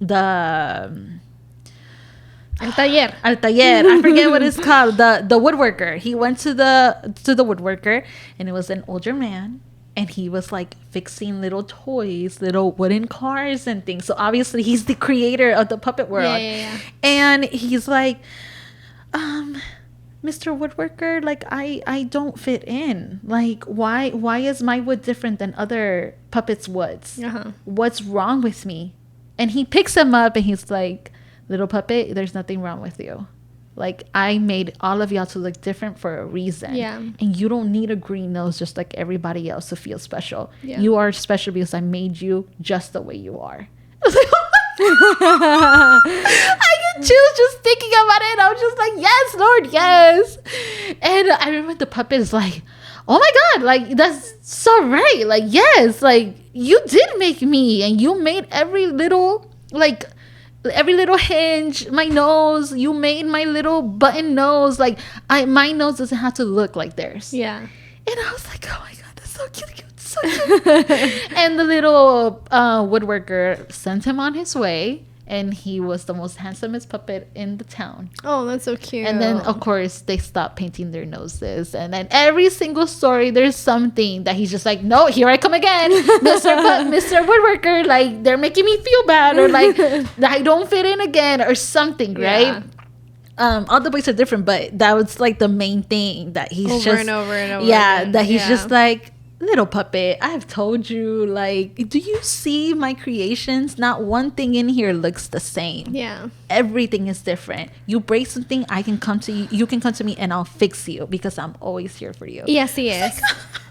taller. I forget what it's called. The woodworker. He went to the woodworker, and it was an older man, and he was like fixing little toys, little wooden cars and things. So obviously he's the creator of the puppet world. Yeah. And he's like, Mr. Woodworker, like I don't fit in. Like why is my wood different than other puppets' woods? What's wrong with me? And he picks him up and he's like, little puppet, there's nothing wrong with you. Like, I made all of y'all to look different for a reason. Yeah. And you don't need a green nose just like everybody else to feel special. Yeah. You are special because I made you just the way you are. I get chills just thinking about it. I was just like, yes, Lord, yes. And I remember the puppet is like, oh my God, like, that's so right. Like, yes, like, you did make me, and you made every little hinge, my nose, you made my little button nose. Like, my nose doesn't have to look like theirs. Yeah. And I was like, oh my God, that's so cute, so cute. And the little woodworker sent him on his way, and he was the most handsomest puppet in the town. Oh, that's so cute. And then, of course, they stopped painting their noses. And then every single story, there's something that he's just like, no, here I come again. Mr. Woodworker, like, they're making me feel bad. Or, like, I don't fit in again or something, right? All the boys are different, but that was, like, the main thing that he's over and over again. That he's yeah. just like, little puppet, I've told you, like, do you see my creations? Not one thing in here looks the same. Yeah. Everything is different. You break something, I can come to you. You can come to me and I'll fix you because I'm always here for you. Yes, he is.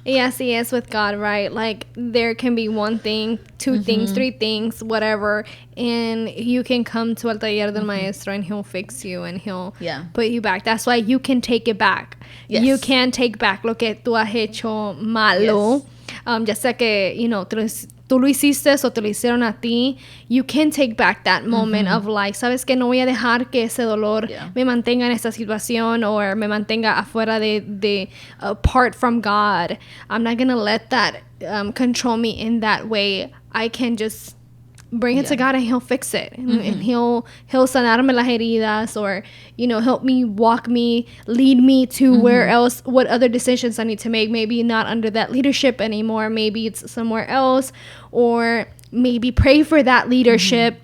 Yes, he is with God, right? Like, there can be one thing, two things, three things, whatever, and you can come to El Taller del Maestro and he'll fix you and he'll put you back. That's why you can take it back. Yes. You can take back lo que tú has hecho malo. Yes. Ya sea que, you know, tú lo hiciste o te lo hicieron a ti. You can take back that moment of like, ¿sabes qué? No voy a dejar que ese dolor me mantenga en esta situación or me mantenga afuera de apart from God. I'm not going to let that control me in that way. I can just bring it to God and he'll fix it. And he'll sanarme las heridas, or, you know, help me, walk me, lead me to where else, what other decisions I need to make. Maybe not under that leadership anymore. Maybe it's somewhere else, or maybe pray for that leadership.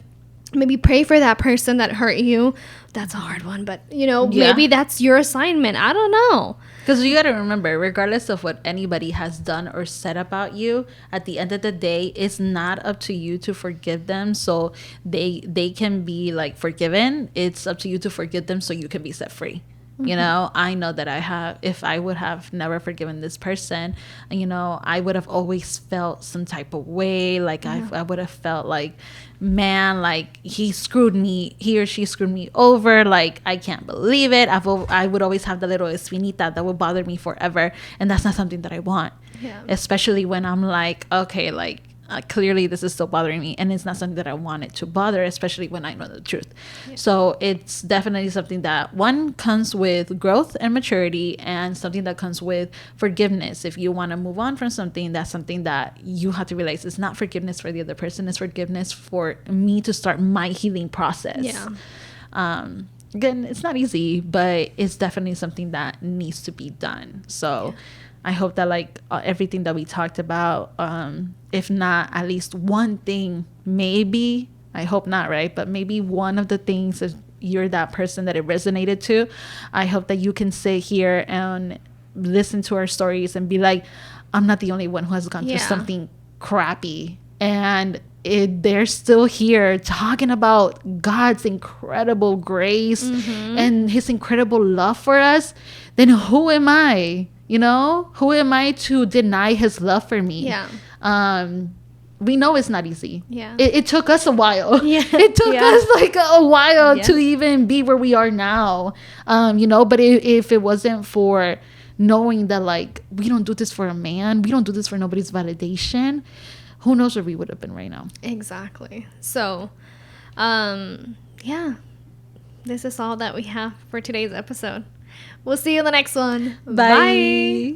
Maybe pray for that person that hurt you. That's a hard one, but, you know, maybe that's your assignment. I don't know. Because you got to remember, regardless of what anybody has done or said about you, at the end of the day, it's not up to you to forgive them so they can be, like, forgiven. It's up to you to forgive them so you can be set free. You know, I know that if I would have never forgiven this person, you know, I would have always felt some type of way. Like, I would have felt like, man, like, he or she screwed me over. Like, I can't believe it. I would always have the little espinita that would bother me forever. And that's not something that I want. Yeah. Especially when I'm like, okay, like, clearly this is still bothering me, and it's not something that I want it to bother, especially when I know the truth. So it's definitely something that, one, comes with growth and maturity, and something that comes with forgiveness. If you want to move on from something, that's something that you have to realize it's not forgiveness for the other person, it's forgiveness for me to start my healing process. Again, it's not easy, but it's definitely something that needs to be done. So I hope that, like, everything that we talked about, if not at least one thing, maybe, I hope not, right? But maybe one of the things, if you're that person that it resonated to, I hope that you can sit here and listen to our stories and be like, I'm not the only one who has gone through something crappy. And they're still here talking about God's incredible grace and his incredible love for us. Then who am I? You know, who am I to deny his love for me? We know it's not easy. It took us a while. It took us like a while to even be where we are now. You know, but if it wasn't for knowing that, like, we don't do this for a man, we don't do this for nobody's validation, who knows where we would have been right now. Exactly. So, this is all that we have for today's episode. We'll see you in the next one. Bye.